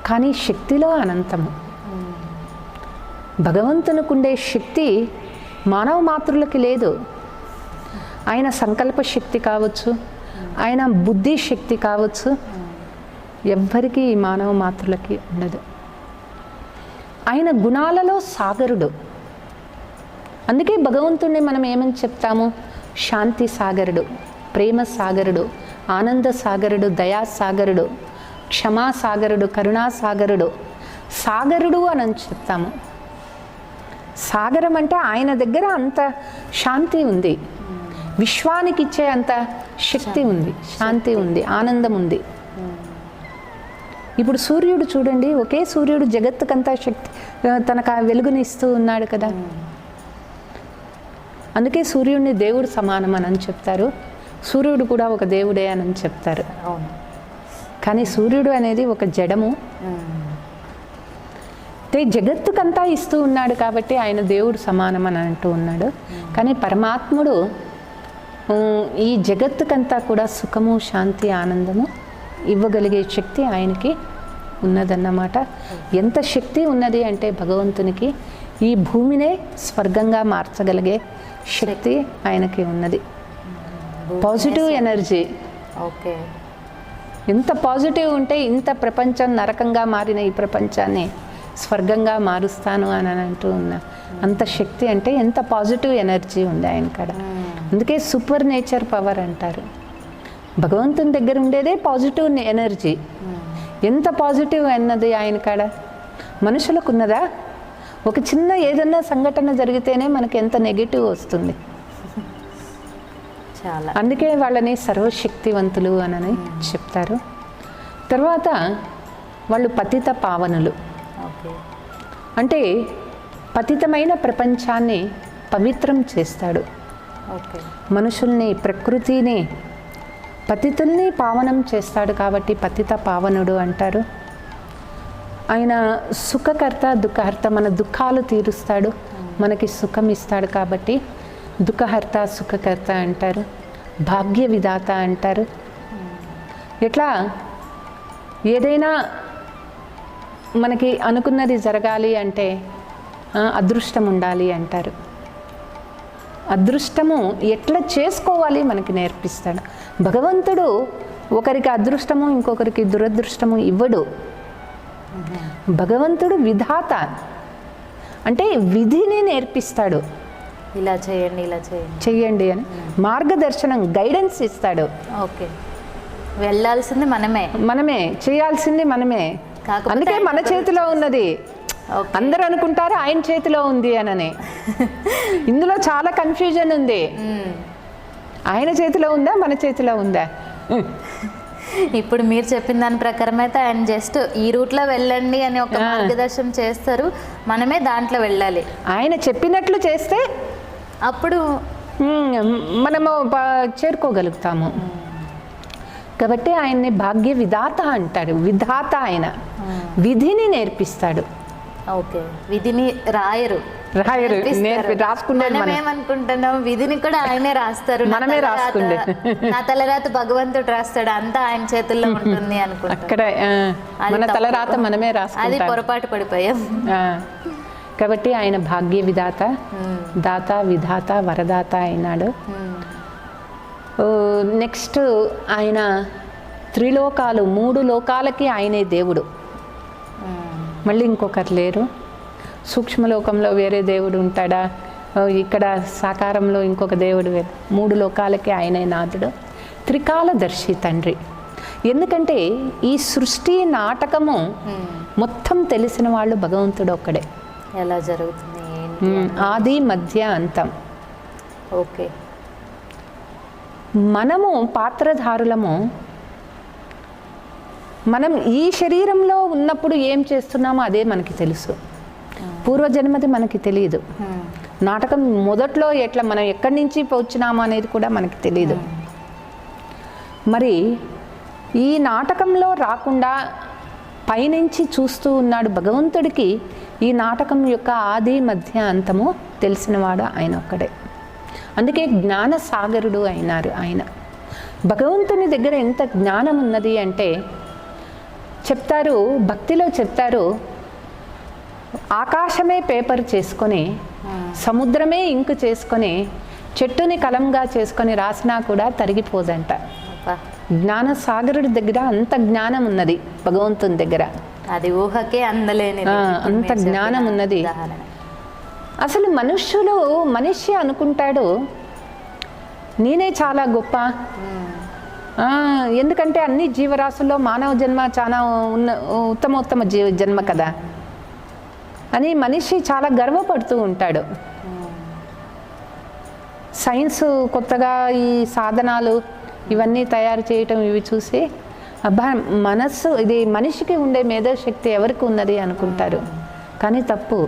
కానీ శక్తిలో అనంతము. భగవంతునికుండే శక్తి మానవ మాతృలకి లేదు. ఆయన సంకల్ప శక్తి కావచ్చు, ఆయన బుద్ధి శక్తి కావచ్చు, ఎవ్వరికీ ఈ మానవ మాతృలకి ఉండదు. ఆయన గుణాలలో సాగరుడు. అందుకే భగవంతుడిని మనం ఏమని చెప్తాము? శాంతి సాగరుడు, ప్రేమ సాగరుడు, ఆనంద సాగరుడు, దయా సాగరుడు, క్షమా సాగరుడు, కరుణా సాగరుడు, సాగరుడు అని చెప్తాము. సాగరం అంటే ఆయన దగ్గర అంత శాంతి ఉంది, విశ్వానికి ఇచ్చే అంత శక్తి ఉంది, శాంతి ఉంది, ఆనందం ఉంది. ఇప్పుడు సూర్యుడు చూడండి, ఒకే సూర్యుడు జగత్తుకంతా శక్తి, తనకు ఆ వెలుగుని ఇస్తూ ఉన్నాడు కదా. అందుకే సూర్యుడిని దేవుడు సమానం అని చెప్తారు. సూర్యుడు కూడా ఒక దేవుడే అని చెప్తారు. కానీ సూర్యుడు అనేది ఒక జడము. జగత్తుకంతా ఇస్తూ ఉన్నాడు కాబట్టి ఆయన దేవుడు సమానం అని అంటూ ఉన్నాడు. కానీ పరమాత్ముడు ఈ జగత్తుకంతా కూడా సుఖము, శాంతి, ఆనందము ఇవ్వగలిగే శక్తి ఆయనకి ఉన్నదన్నమాట. ఎంత శక్తి ఉన్నది అంటే భగవంతునికి ఈ భూమినే స్వర్గంగా మార్చగలిగే శక్తి ఆయనకి ఉన్నది. Positive energy. ఓకే. ఎంత పాజిటివ్ ఉంటే ఇంత ప్రపంచం నరకంగా మారిన ఈ ప్రపంచాన్ని స్వర్గంగా మారుస్తాను అని అంటూ ఉన్నా. అంత శక్తి అంటే ఎంత పాజిటివ్ ఎనర్జీ ఉంది ఆయన కాడ. అందుకే సూపర్ నేచర్ పవర్ అంటారు. భగవంతుని దగ్గర ఉండేదే పాజిటివ్ ఎనర్జీ. ఎంత పాజిటివ్ అన్నది ఆయన కాడ. మనుషులకు ఉన్నదా? ఒక చిన్న ఏదన్నా సంఘటన జరిగితేనే మనకి ఎంత నెగిటివ్ వస్తుంది. చాలా. అందుకే వాళ్ళని సర్వశక్తివంతులు అని చెప్తారు. తర్వాత వాళ్ళు పతిత పావనులు. అంటే పతితమైన ప్రపంచాన్ని పవిత్రం చేస్తాడు. మనుషుల్ని, ప్రకృతిని, పతితుల్ని పావనం చేస్తాడు కాబట్టి పతిత పావనుడు అంటారు. ఆయన సుఖకర్త, దుఃఖహర్త. మన దుఃఖాలు తీరుస్తాడు, మనకి సుఖం ఇస్తాడు కాబట్టి దుఃఖహర్త, సుఖకర్త అంటారు. భాగ్య విధాత అంటారు. ఎట్లా ఏదైనా మనకి అనుకున్నది జరగాలి అంటే అదృష్టం ఉండాలి అంటారు. అదృష్టము ఎట్లా చేసుకోవాలి మనకి నేర్పిస్తాడు. భగవంతుడు ఒకరికి అదృష్టము, ఇంకొకరికి దురదృష్టము ఇవ్వడు. భగవంతుడు విధాత అంటే విధిని నేర్పిస్తాడు. ఇలా చేయండి, ఇలా చెయ్యండి అని మార్గదర్శనం, గైడెన్స్ ఇస్తాడు. ఓకే. వెళ్ళాల్సింది మనమే, చేయాల్సింది మనమే. అందుకే మన చేతిలో ఉన్నది. అందరూ అనుకుంటారు ఆయన చేతిలో ఉంది అని. ఇందులో చాలా కన్ఫ్యూజన్ ఉంది. ఆయన చేతిలో ఉందా, మన చేతిలో ఉందా? ఇప్పుడు మీరు చెప్పిన దాని ప్రకారం అయితే ఆయన జస్ట్ ఈ రూట్లో వెళ్ళండి అని ఒక మార్గదర్శనం చేస్తారు, మనమే దాంట్లో వెళ్ళాలి. ఆయన చెప్పినట్లు చేస్తే అప్పుడు మనము చేరుకోగలుగుతాము. కాబట్టి ఆయన్ని భాగ్య విధాత అంటాడు. విధాత ఆయన విధిని నేర్పిస్తాడు. ఓకే. విధిని రాయరు, రాసుకుంటాం. విధిని కూడా ఆయనే రాస్తారు. మనమే రాసుకుంటే నా తలరాత భగవంతుడు రాస్తాడు, అంతా ఆయన చేతుల్లో ఉంటుంది అనుకుంటా. అక్కడ మన తలరాత మనమే రాసుకుంటాం. అది పొరపాటు పడిపోయాం. కాబట్టి ఆయన భాగ్య విధాత, దాత, విధాత, వరదాత అయినాడు. నెక్స్ట్ ఆయన త్రిలోకాలు, 3 లోకాలకి ఆయనే దేవుడు. మళ్ళీ ఇంకొకరు లేరు. సూక్ష్మలోకంలో వేరే దేవుడు ఉంటాడా, ఇక్కడ సాకారంలో ఇంకొక దేవుడు వేరు. 3 లోకాలకి ఆయనే నాథుడు, త్రికాలదర్శి తండ్రి. ఎందుకంటే ఈ సృష్టి నాటకము మొత్తం తెలిసిన వాళ్ళు భగవంతుడు ఒక్కడే. ఎలా జరుగుతుంది, ఆది, మధ్య, అంతం. ఓకే. మనము పాత్రధారులము. మనం ఈ శరీరంలో ఉన్నప్పుడు ఏం చేస్తున్నామో అదే మనకి తెలుసు. పూర్వజన్మది మనకి తెలియదు. నాటకం మొదట్లో ఎట్లా మనం ఎక్కడి నుంచి వచ్చినామో అనేది కూడా మనకి తెలియదు. మరి ఈ నాటకంలో రాకుండా పైనుంచి చూస్తూ ఉన్నాడు భగవంతుడికి. ఈ నాటకం యొక్క ఆది, మధ్య, అంతము తెలిసినవాడు ఆయన ఒక్కడే. అందుకే జ్ఞాన సాగరుడు అయినారు ఆయన. భగవంతుని దగ్గర ఎంత జ్ఞానం ఉన్నది అంటే చెప్తారు, భక్తిలో చెప్తారు, ఆకాశమే పేపర్ చేసుకొని, సముద్రమే ఇంకు చేసుకొని, చెట్టుని కలంగా చేసుకొని రాసినా కూడా తరిగిపోదంట. జ్ఞాన సాగరుడి దగ్గర అంత జ్ఞానం ఉన్నది, భగవంతుని దగ్గర అది ఊహకే అందలేని అంత జ్ఞానం ఉన్నది. అసలు మనిషి అనుకుంటాడు నేనే చాలా గొప్ప, ఎందుకంటే అన్ని జీవరాశుల్లో మానవ జన్మ చాలా ఉత్తమ జన్మ కదా అని మనిషి చాలా గర్వపడుతూ ఉంటాడు. సైన్స్ కొత్తగా ఈ సాధనాలు ఇవన్నీ తయారు చేయటం ఇవి చూసి అబ్బా ఇది మనిషికి ఉండే మేధోశక్తి ఎవరికి ఉన్నది అనుకుంటారు. కానీ తప్పు,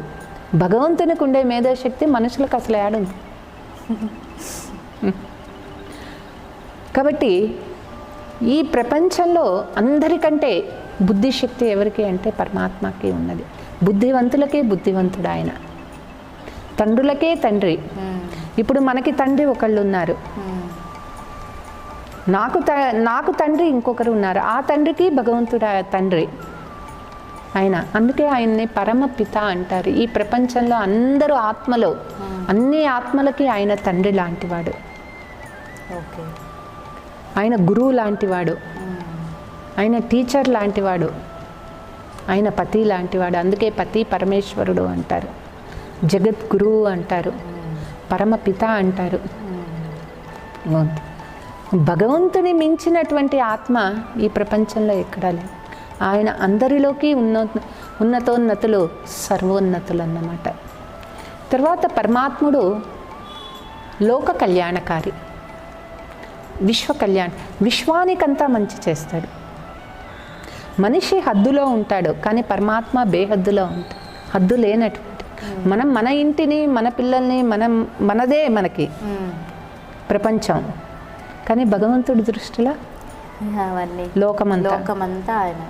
భగవంతునికి ఉండే మేధోశక్తి మనుషులకు అసలు ఏడుంది. కాబట్టి ఈ ప్రపంచంలో అందరికంటే బుద్ధిశక్తి ఎవరికి అంటే పరమాత్మకి ఉన్నది. బుద్ధివంతులకే బుద్ధివంతుడు ఆయన, తండ్రులకే తండ్రి. ఇప్పుడు మనకి తండ్రి ఒకళ్ళు ఉన్నారు, నాకు తండ్రి ఇంకొకరు ఉన్నారు, ఆ తండ్రికి భగవంతుడు తండ్రి ఆయన. అందుకే ఆయన్ని పరమ పిత అంటారు. ఈ ప్రపంచంలో అందరూ ఆత్మలో అన్ని ఆత్మలకి ఆయన తండ్రి లాంటివాడు, ఆయన గురువు లాంటివాడు, ఆయన టీచర్ లాంటివాడు, ఆయన పతి లాంటివాడు. అందుకే పతి పరమేశ్వరుడు అంటారు, జగద్గురువు అంటారు, పరమపిత అంటారు. భగవంతుని మించినటువంటి ఆత్మ ఈ ప్రపంచంలో ఎక్కడా లేదు. ఆయన అందరిలోకి ఉన్నతోన్నతులు సర్వోన్నతులు అన్నమాట. తర్వాత పరమాత్ముడు లోక కళ్యాణకారి, విశ్వానికంతా మంచి చేస్తాడు. మనిషి హద్దులో ఉంటాడు, కానీ పరమాత్మ బేహద్దులో ఉంటాడు, హద్దు లేనటువంటి. మనం మన ఇంటిని, మన పిల్లల్ని, మనదే మనకి ప్రపంచం, కానీ భగవంతుడి దృష్టిలో లోకమంతా ఆయన.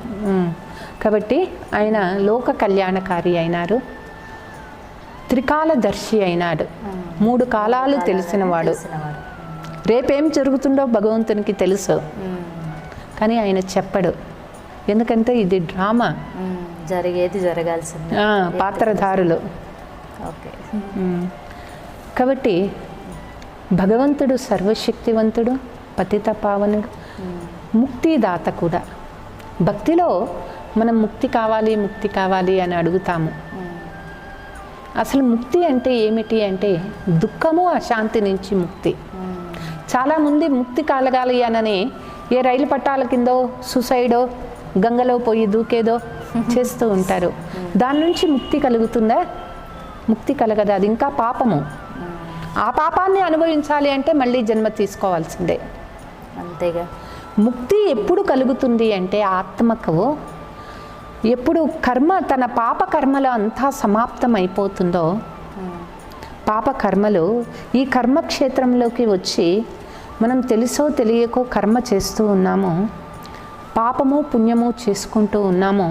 కాబట్టి ఆయన లోక కళ్యాణకారి అయినారు, త్రికాలదర్శి అయినాడు, 3 కాలాలు తెలిసినవాడు. రేపేం జరుగుతుందో భగవంతునికి తెలుసు, కానీ ఆయన చెప్పడు. ఎందుకంటే ఇది డ్రామా, జరిగేది జరగాల్సింది, పాత్రధారులు. కాబట్టి భగవంతుడు సర్వశక్తివంతుడు, పతిత పావనుడు, ముక్తిదాత కూడా. భక్తిలో మనం ముక్తి కావాలి అని అడుగుతాము. అసలు ముక్తి అంటే ఏమిటి అంటే దుఃఖము అశాంతి నుంచి ముక్తి. చాలామంది ముక్తి కలగాలి అనని ఏ రైలు పట్టాల కిందో సూసైడో గంగలో పోయి దూకేదో చేస్తూ ఉంటారు. దాని నుంచి ముక్తి కలుగుతుందా? ముక్తి కలగదు, అది ఇంకా పాపము. ఆ పాపాన్ని అనుభవించాలి అంటే మళ్ళీ జన్మ తీసుకోవాల్సిందే. అంతేగా. ముక్తి ఎప్పుడు కలుగుతుంది అంటే ఆత్మకు ఎప్పుడు తన పాప కర్మలు అంతా సమాప్తం అయిపోతుందో, పాప కర్మలు ఈ కర్మక్షేత్రంలోకి వచ్చి మనం తెలుసో తెలియకో కర్మ చేస్తూ ఉన్నాము, పాపము పుణ్యము చేసుకుంటూ ఉన్నాము.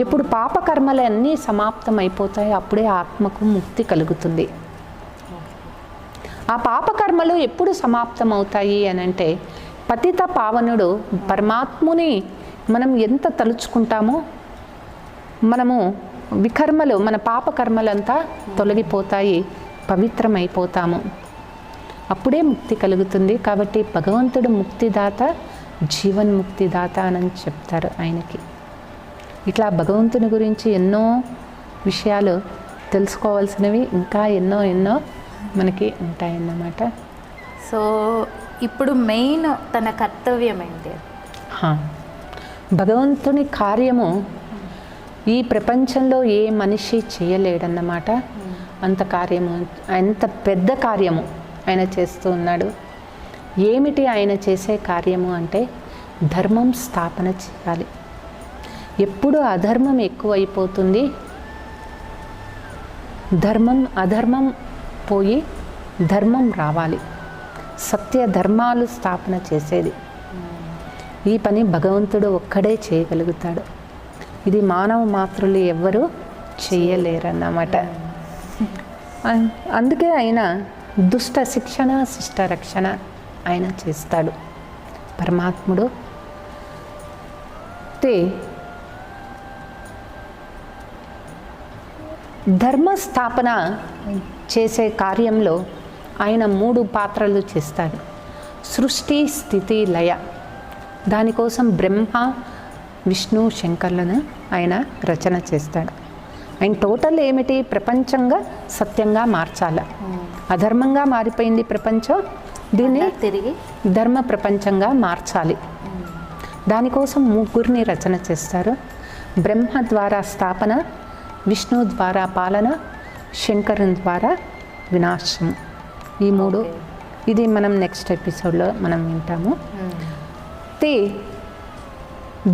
ఎప్పుడు పాప కర్మలు అన్నీ సమాప్తం అయిపోతాయి, అప్పుడే ఆత్మకు ముక్తి కలుగుతుంది. ఆ పాపకర్మలు ఎప్పుడు సమాప్తం అవుతాయి అని అంటే పతిత పావనుడు పరమాత్ముని మనం ఎంత తలుచుకుంటామో మనము మన పాపకర్మలంతా తొలగిపోతాయి, పవిత్రమైపోతాము, అప్పుడే ముక్తి కలుగుతుంది. కాబట్టి భగవంతుడు ముక్తిదాత, జీవన్ముక్తిదాత అని చెప్తారు ఆయనకి. ఇట్లా భగవంతుని గురించి ఎన్నో విషయాలు తెలుసుకోవాల్సినవి ఇంకా ఎన్నో మనకి ఉంటాయన్నమాట. సో ఇప్పుడు మెయిన్ తన కర్తవ్యం ఏంటి? భగవంతుని కార్యము ఈ ప్రపంచంలో ఏ మనిషి చేయలేడన్నమాట. అంత కార్యము, అంత పెద్ద కార్యము ఆయన చేస్తూ ఉన్నాడు. ఏమిటి ఆయన చేసే కార్యము అంటే ధర్మం స్థాపన చేయాలి. ఎప్పుడు అధర్మం ఎక్కువైపోతుంది, అధర్మం పోయి ధర్మం రావాలి, సత్య ధర్మాలు స్థాపన చేసేది. ఈ పని భగవంతుడు ఒక్కడే చేయగలుగుతాడు. ఇది మానవ మాతృలు ఎవ్వరూ చెయ్యలేరన్నమాట. అందుకే ఆయన దుష్ట శిక్షణ, శిష్ట రక్షణ ఆయన చేస్తాడు పరమాత్ముడు. ధర్మస్థాపన చేసే కార్యంలో ఆయన 3 పాత్రలు చేస్తాడు. సృష్టి, స్థితి, లయ. దానికోసం బ్రహ్మ, విష్ణు, శంకర్లను ఆయన రచన చేస్తాడు. ఆయన టోటల్ ఏమిటి? ప్రపంచంగా సత్యంగా మార్చాల. అధర్మంగా మారిపోయింది ప్రపంచం, దీన్ని తిరిగి ధర్మ ప్రపంచంగా మార్చాలి. దానికోసం 3 రచన చేస్తారు. బ్రహ్మ ద్వారా స్థాపన, విష్ణు ద్వారా పాలన, శంకరుని ద్వారా వినాశం. ఈ 3 ఇది మనం నెక్స్ట్ ఎపిసోడ్లో మనం వింటాము.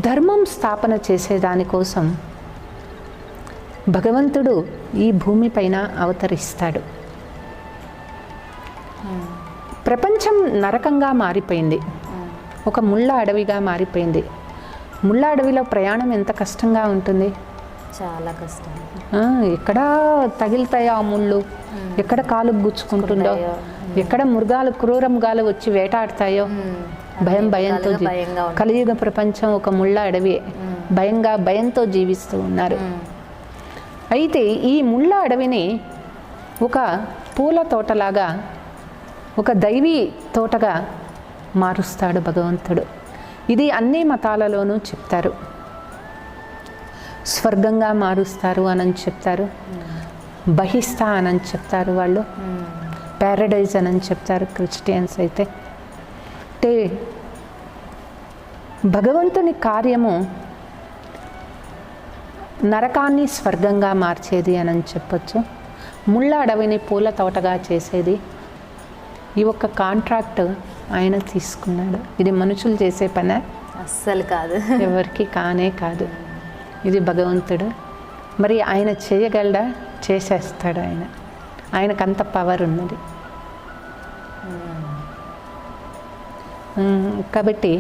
ధర్మం స్థాపన చేసేదానికోసం భగవంతుడు ఈ భూమిపైన అవతరిస్తాడు. ప్రపంచం నరకంగా మారిపోయింది, ఒక ముళ్ళ అడవిగా మారిపోయింది. ముళ్ళ అడవిలో ప్రయాణం ఎంత కష్టంగా ఉంటుంది, చాలా కష్టం. ఎక్కడ తగిలితాయో ఆ ముళ్ళు, ఎక్కడ కాలు గుచ్చుకుంటుందో, ఎక్కడ మృగాలు, క్రూర మృగాలు వచ్చి వేటాడతాయో, భయంతో కలియుగ ప్రపంచం ఒక ముళ్ళ అడవి, భయంతో జీవిస్తూ ఉన్నారు. అయితే ఈ ముళ్ళ అడవిని ఒక పూల తోటలాగా, ఒక దైవీ తోటగా మారుస్తాడు భగవంతుడు. ఇది అన్ని మతాలలోనూ చెప్తారు. స్వర్గంగా మారుస్తారు అని చెప్తారు, బహిస్తా అని చెప్తారు వాళ్ళు, ప్యారడైజ్ అని చెప్తారు క్రిస్టియన్స్ అయితే. అంటే భగవంతుని కార్యము నరకాన్ని స్వర్గంగా మార్చేది అని చెప్పొచ్చు, ముళ్ళ అడవిని పూల తోటగా చేసేది. ఈ ఒక్క కాంట్రాక్ట్ ఆయన తీసుకున్నాడు. ఇది మనుషులు చేసే పని అస్సలు కాదు, ఎవరికి కానే కాదు. ఇది భగవంతుడు. మరి ఆయన చేయగలడా? చేసేస్తాడు ఆయన. ఆయనకంత పవర్ ఉన్నది. కాబట్టి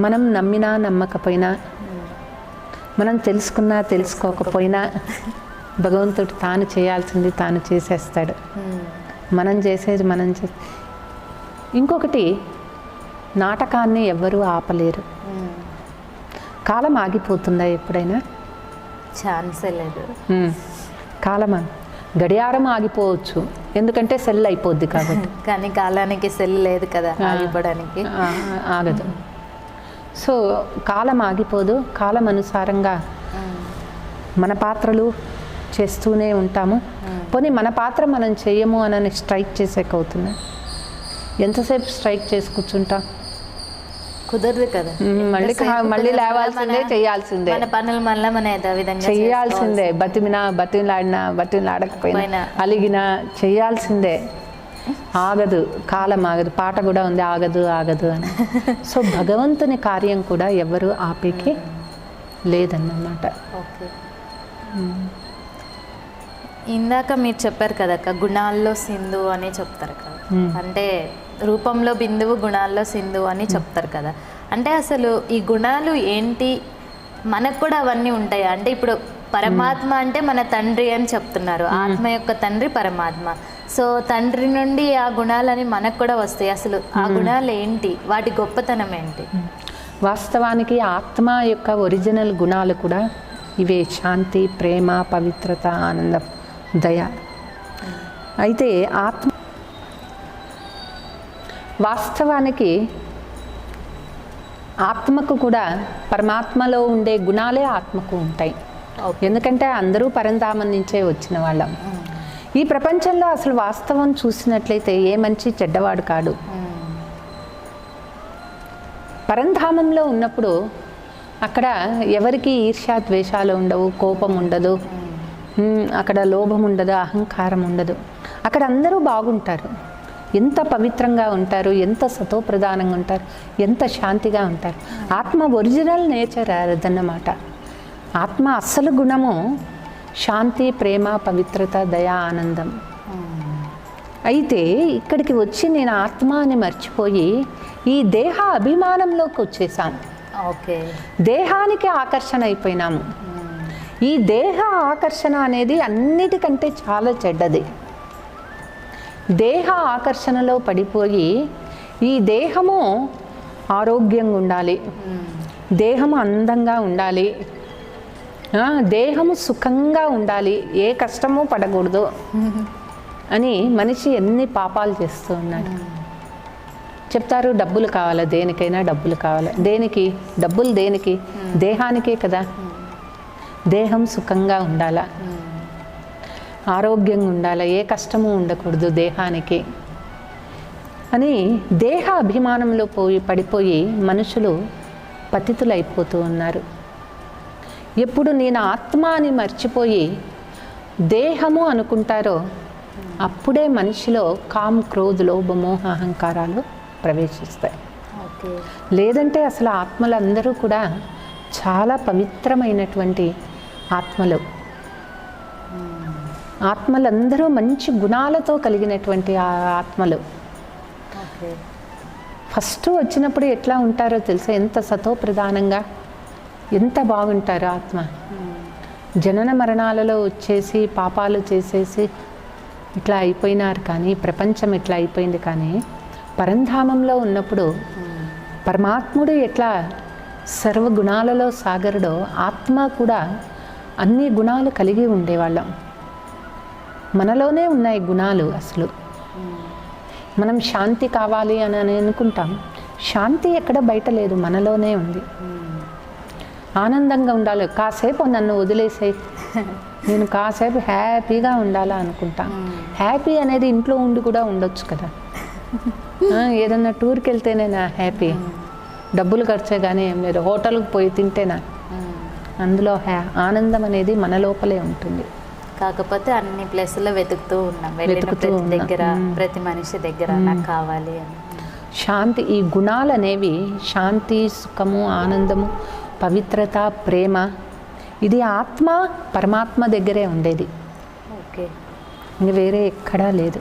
మనం నమ్మినా నమ్మకపోయినా, మనం తెలుసుకున్నా తెలుసుకోకపోయినా, భగవంతుడు తాను చేయాల్సింది తాను చేసేస్తాడు. మనం చేసేది మనం ఇంకొకటి, నాటకాన్ని ఎవ్వరూ ఆపలేరు. కాలం ఆగిపోతుందా ఎప్పుడైనా? ఛాన్సే లేదు. కాలమా, గడియారం ఆగిపోవచ్చు, ఎందుకంటే సెల్ అయిపోద్ది కాబట్టి. కానీ కాలానికి సెల్ లేదు కదా ఆగిపోవడానికి, ఆగదు. సో కాలం ఆగిపోదు. కాలం అనుసారంగా మన పాత్రలు చేస్తూనే ఉంటాము. పోనీ మన పాత్ర మనం చేయము అని స్ట్రైక్ చేసేకవుతున్నా, ఎంతసేపు స్ట్రైక్ చేసి కూర్చుంటాం? కుదరదు కదా. మళ్ళీ లేవాల్సిందే, చేయాల్సిందే. మన పనులు మళ్ళీ మన యథావిధంగా చేయాల్సిందే. బతిమిలాడకపోయినా, అలిగినా చేయాల్సిందే. ఆగదు, కాలం ఆగదు. పాట కూడా ఉంది, ఆగదు అని. సో భగవంతుని కార్యం కూడా ఎవరు ఆపేకి లేదన్నమాట. ఓకే. ఇందాక మీరు చెప్పారు కదక్క, గుణాల్లో సింధు అని చెప్తారు కదా, అంటే రూపంలో బిందువు, గుణాల్లో సింధు అని చెప్తారు కదా. అంటే అసలు ఈ గుణాలు ఏంటి, మనకు కూడా అవన్నీ ఉంటాయి? అంటే ఇప్పుడు పరమాత్మ అంటే మన తండ్రి అని చెప్తున్నారు, ఆత్మ యొక్క తండ్రి పరమాత్మ. సో తండ్రి నుండి ఆ గుణాలని మనకు కూడా వస్తాయి. అసలు ఆ గుణాలు ఏంటి, వాటి గొప్పతనం ఏంటి? వాస్తవానికి ఆత్మ యొక్క ఒరిజినల్ గుణాలు కూడా ఇవే: శాంతి, ప్రేమ, పవిత్రత, ఆనందం, దయ. అయితే వాస్తవానికి ఆత్మకు కూడా పరమాత్మలో ఉండే గుణాలే ఆత్మకు ఉంటాయి. ఎందుకంటే అందరూ పరంధామం నుంచే వచ్చిన వాళ్ళం. ఈ ప్రపంచంలో అసలు వాస్తవం చూసినట్లయితే ఏ మంచి చెడ్డవాడు కాడు. పరంధామంలో ఉన్నప్పుడు అక్కడ ఎవరికి ఈర్ష్యా ద్వేషాలు ఉండవు, కోపం ఉండదు, అక్కడ లోభం ఉండదు, అహంకారం ఉండదు. అక్కడ అందరూ బాగుంటారు, ఎంత పవిత్రంగా ఉంటారు, ఎంత సతోప్రధానంగా ఉంటారు, ఎంత శాంతిగా ఉంటారు. ఆత్మ ఒరిజినల్ నేచర్ అదన్నమాట. ఆత్మ అస్సలు గుణము శాంతి, ప్రేమ, పవిత్రత, దయ, ఆనందం. అయితే ఇక్కడికి వచ్చి నేను ఆత్మ అని మర్చిపోయి ఈ దేహ అభిమానంలోకి వచ్చేసాం. ఓకే, దేహానికి ఆకర్షణ అయిపోయినాము. ఈ దేహ ఆకర్షణ అనేది అన్నిటికంటే చాలా చెడ్డది. దేహ ఆకర్షణలో పడిపోయి ఈ దేహము ఆరోగ్యంగా ఉండాలి, దేహము అందంగా ఉండాలి, దేహము సుఖంగా ఉండాలి, ఏ కష్టము పడకూడదు అని మనిషి ఎన్ని పాపాలు చేస్తూ ఉన్నాడు. చెప్తారు డబ్బులు కావాలా, దేనికైనా డబ్బులు కావాలా. దేనికి డబ్బులు? దేనికి? దేహానికే కదా. దేహం సుఖంగా ఉండాలా, ఆరోగ్యంగా ఉండాలా, ఏ కష్టము ఉండకూడదు దేహానికి అని దేహ అభిమానంలో పడిపోయి మనుషులు పతితులైపోతూ ఉన్నారు. ఎప్పుడు నేను ఆత్మ అని మర్చిపోయి దేహము అనుకుంటారో అప్పుడే మనిషిలో కామ్, క్రోధ, లోభ, మోహ, అహంకారాలు ప్రవేశిస్తాయి. లేదంటే అసలు ఆత్మలందరూ కూడా చాలా పవిత్రమైనటువంటి ఆత్మలు. ఆత్మలందరూ మంచి గుణాలతో కలిగినటువంటి ఆత్మలు. ఫస్ట్ వచ్చినప్పుడు ఎట్లా ఉంటారో తెలుసా? ఎంత సతో ప్రధానంగా, ఎంత బాగుంటారు ఆత్మ. జనన మరణాలలో వచ్చేసి పాపాలు చేసేసి ఇట్లా అయిపోయినారు. కానీ ప్రపంచం ఇట్లా అయిపోయింది. కానీ పరంధామంలో ఉన్నప్పుడు పరమాత్ముడు ఎట్లా సర్వగుణాలలో సాగరుడో ఆత్మ కూడా అన్ని గుణాలు కలిగి ఉండేవాళ్ళం. మనలోనే ఉన్నాయి గుణాలు. అసలు మనం శాంతి కావాలి అని అనుకుంటాం. శాంతి ఎక్కడ బయట లేదు, మనలోనే ఉంది. ఆనందంగా ఉండాలి. కాసేపు నన్ను వదిలేసే, నేను కాసేపు హ్యాపీగా ఉండాలా అనుకుంటా. హ్యాపీ అనేది ఇంట్లో ఉండి కూడా ఉండొచ్చు కదా. ఏదన్నా టూర్కి వెళ్తేనేనా హ్యాపీ? డబ్బులు ఖర్చే కానీ ఏం లేదు. హోటల్కి పోయి తింటేనా? అందులో ఆనందం అనేది మన లోపలే ఉంటుంది. కాకపోతే అన్ని ప్లేసుల్లో వెతుకుతూ ఉన్నాం. వెళ్ళిన ప్రతి దగ్గర, ప్రతి మనిషి దగ్గర నాకు కావాలి అని. శాంతి, ఈ గుణాలు అనేవి శాంతి, సుఖము, ఆనందము, పవిత్రత, ప్రేమ, ఇది ఆత్మ పరమాత్మ దగ్గరే ఉండేది. ఓకే, ఇంక వేరే ఎక్కడా లేదు.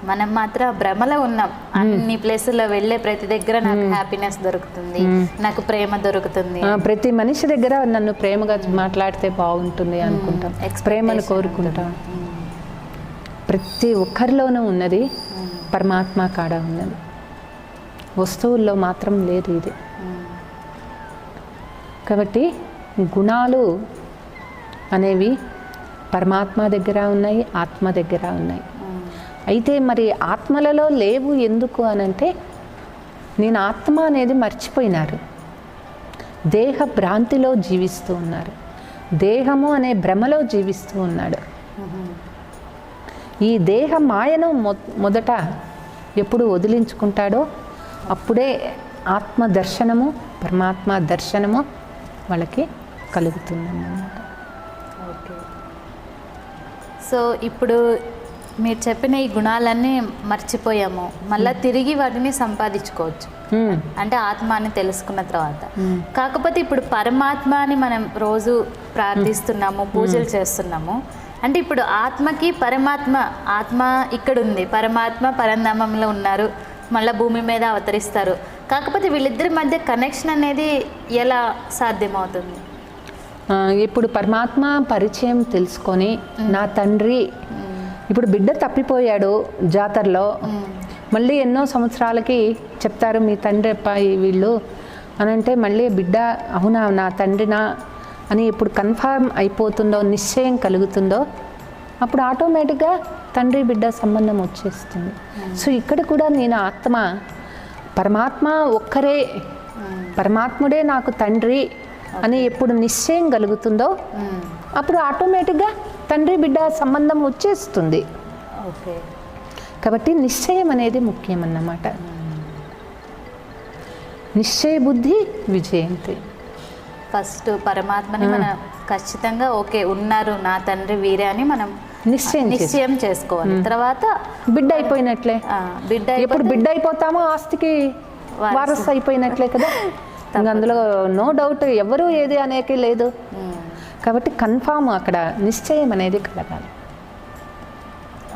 మనం మాత్రం భ్రమలో ఉన్నాం. అన్ని ప్లేసుల్లో వెళ్ళే ప్రతి దగ్గర నాకు హ్యాపీనెస్ దొరుకుతుంది, నాకు ప్రేమ దొరుకుతుంది. ప్రతి మనిషి దగ్గర నన్ను ప్రేమగా మాట్లాడితే బాగుంటుంది అనుకుంటాం, ప్రేమను కోరుకుంటాం. ప్రతి ఒక్కరిలోనూ ఉన్నది పరమాత్మ కాడ ఉన్నది. వస్తువుల్లో మాత్రం లేదు ఇది. కాబట్టి గుణాలు అనేవి పరమాత్మ దగ్గర ఉన్నాయి, ఆత్మ దగ్గర ఉన్నాయి. అయితే మరి ఆత్మలలో లేవు ఎందుకు అనంటే, నేను ఆత్మ అనేది మర్చిపోయినారు. దేహ భ్రాంతిలో జీవిస్తూ ఉన్నారు. దేహము అనే భ్రమలో జీవిస్తూ ఉన్నాడు. ఈ దేహ మాయను మొదట ఎప్పుడు వదిలించుకుంటాడో అప్పుడే ఆత్మ దర్శనము, పరమాత్మ దర్శనము వాళ్ళకి కలుగుతుందన్నమాట. ఓకే, సో ఇప్పుడు మీరు చెప్పిన ఈ గుణాలన్నీ మర్చిపోయాము, మళ్ళీ తిరిగి వాటిని సంపాదించుకోవచ్చు అంటే ఆత్మ అని తెలుసుకున్న తర్వాత. కాకపోతే ఇప్పుడు పరమాత్మ అని మనం రోజు ప్రార్థిస్తున్నాము, పూజలు చేస్తున్నాము. అంటే ఇప్పుడు ఆత్మకి పరమాత్మ, ఆత్మ ఇక్కడ ఉంది, పరమాత్మ పరంధామంలో ఉన్నారు, మళ్ళీ భూమి మీద అవతరిస్తారు. కాకపోతే వీళ్ళిద్దరి మధ్య కనెక్షన్ అనేది ఎలా సాధ్యమవుతుంది? ఇప్పుడు పరమాత్మ పరిచయం తెలుసుకొని, నా తండ్రి ఇప్పుడు బిడ్డ తప్పిపోయాడు జాతరలో, మళ్ళీ ఎన్నో సంవత్సరాలకి చెప్తారు మీ తండ్రి అబ్బాయి వీళ్ళు అని అంటే, మళ్ళీ బిడ్డ అవునా నా తండ్రినా అని ఇప్పుడు కన్ఫర్మ్ అయిపోతుందో, నిశ్చయం కలుగుతుందో, అప్పుడు ఆటోమేటిక్గా తండ్రి బిడ్డ సంబంధం వచ్చేస్తుంది. సో ఇక్కడ కూడా నేను ఆత్మ, పరమాత్మ ఒక్కరే, పరమాత్ముడే నాకు తండ్రి అని ఎప్పుడు నిశ్చయం కలుగుతుందో అప్పుడు ఆటోమేటిక్గా తండ్రి బిడ్డ సంబంధం వచ్చేస్తుంది. ఓకే, కాబట్టి నిశ్చయం అనేది ముఖ్యం అన్నమాట. నిశ్చయ బుద్ధి విజయంతి. ఫస్ట్ పరమాత్మని మనం ఖచ్చితంగా ఓకే ఉన్నారు నా తండ్రి వీరే అని మనం నిశ్చయం చేసుకోవాలి. తర్వాత బిడ్డ అయిపోయినట్లే. బిడ్డ ఎప్పుడు బిడ్డ అయిపోతామో ఆస్తికి వారసు అయిపోయినట్లే కదా. అందులో నో డౌట్, ఎవరు ఏది అనేకి లేదు. కాబట్టి కన్ఫామ్ అక్కడ నిశ్చయం అనేది కలగాలి.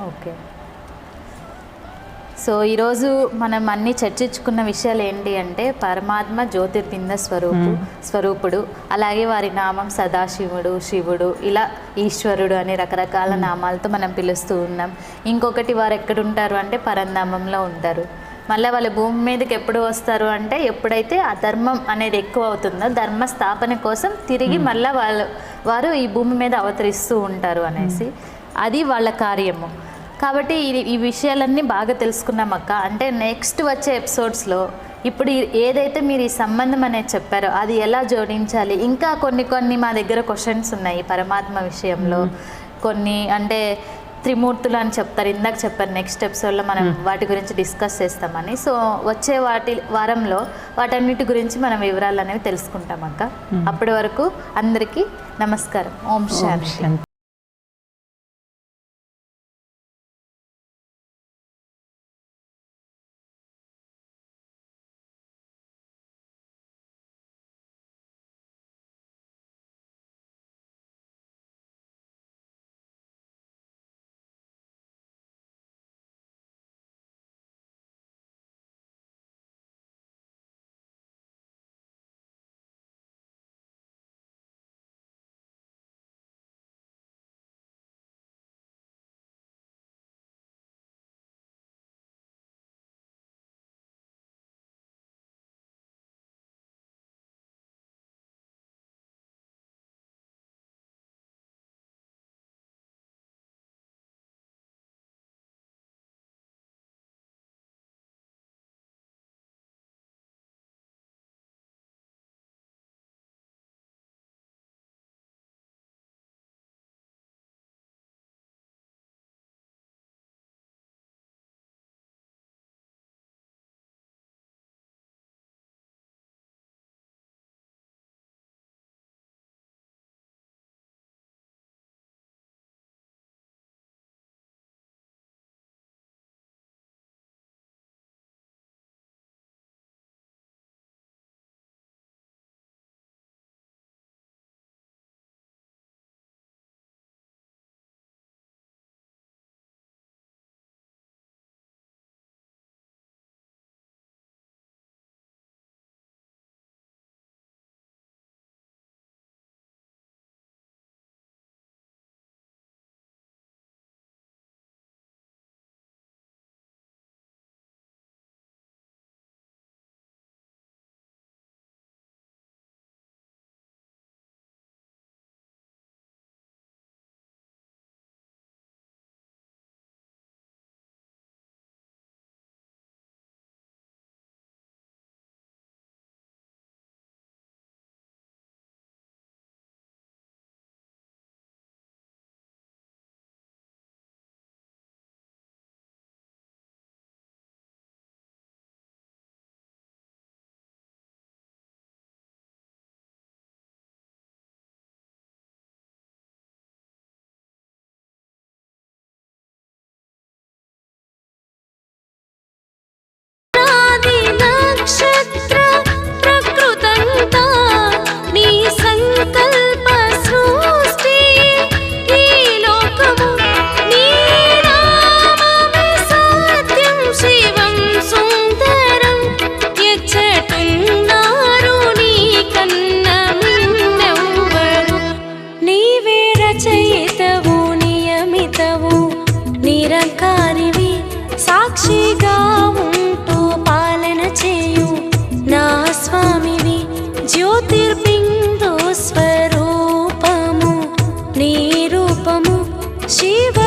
ఓకే, సో ఈరోజు మనం అన్ని చర్చించుకున్న విషయాలు ఏంటి అంటే, పరమాత్మ జ్యోతిర్బింద స్వరూపుడు, అలాగే వారి నామం సదాశివుడు, శివుడు, ఇలా ఈశ్వరుడు అని రకరకాల నామాలతో మనం పిలుస్తూ ఉన్నాం. ఇంకొకటి వారు ఎక్కడుంటారు అంటే పరంధామంలో ఉంటారు. మళ్ళీ వాళ్ళ భూమి మీదకి ఎప్పుడు వస్తారు అంటే ఎప్పుడైతే ఆ ధర్మం అనేది ఎక్కువ అవుతుందో ధర్మ స్థాపన కోసం తిరిగి మళ్ళీ వారు ఈ భూమి మీద అవతరిస్తూ ఉంటారు అనేసి అది వాళ్ళ కార్యము. కాబట్టి ఈ విషయాలన్నీ బాగా తెలుసుకున్నాం అక్క. అంటే నెక్స్ట్ వచ్చే ఎపిసోడ్స్లో ఇప్పుడు ఏదైతే మీరు ఈ సంబంధం అనేది చెప్పారో అది ఎలా జోడించాలి, ఇంకా కొన్ని మా దగ్గర క్వశ్చన్స్ ఉన్నాయి పరమాత్మ విషయంలో. కొన్ని అంటే త్రిమూర్తులు అని చెప్తారు, ఇందాక చెప్పారు. నెక్స్ట్ ఎపిసోడ్లో మనం వాటి గురించి డిస్కస్ చేస్తామని. సో వచ్చే వారంలో వాటన్నిటి గురించి మనం వివరాలు అనేవి తెలుసుకుంటాం అక్క. అప్పటి వరకు అందరికీ నమస్కారం. ఓం శాంతి. సాక్షిగా ఉంటూ పాలన చేయు నా స్వామివి, జ్యోతిర్బిందు స్వరూపము నీ రూపము శివ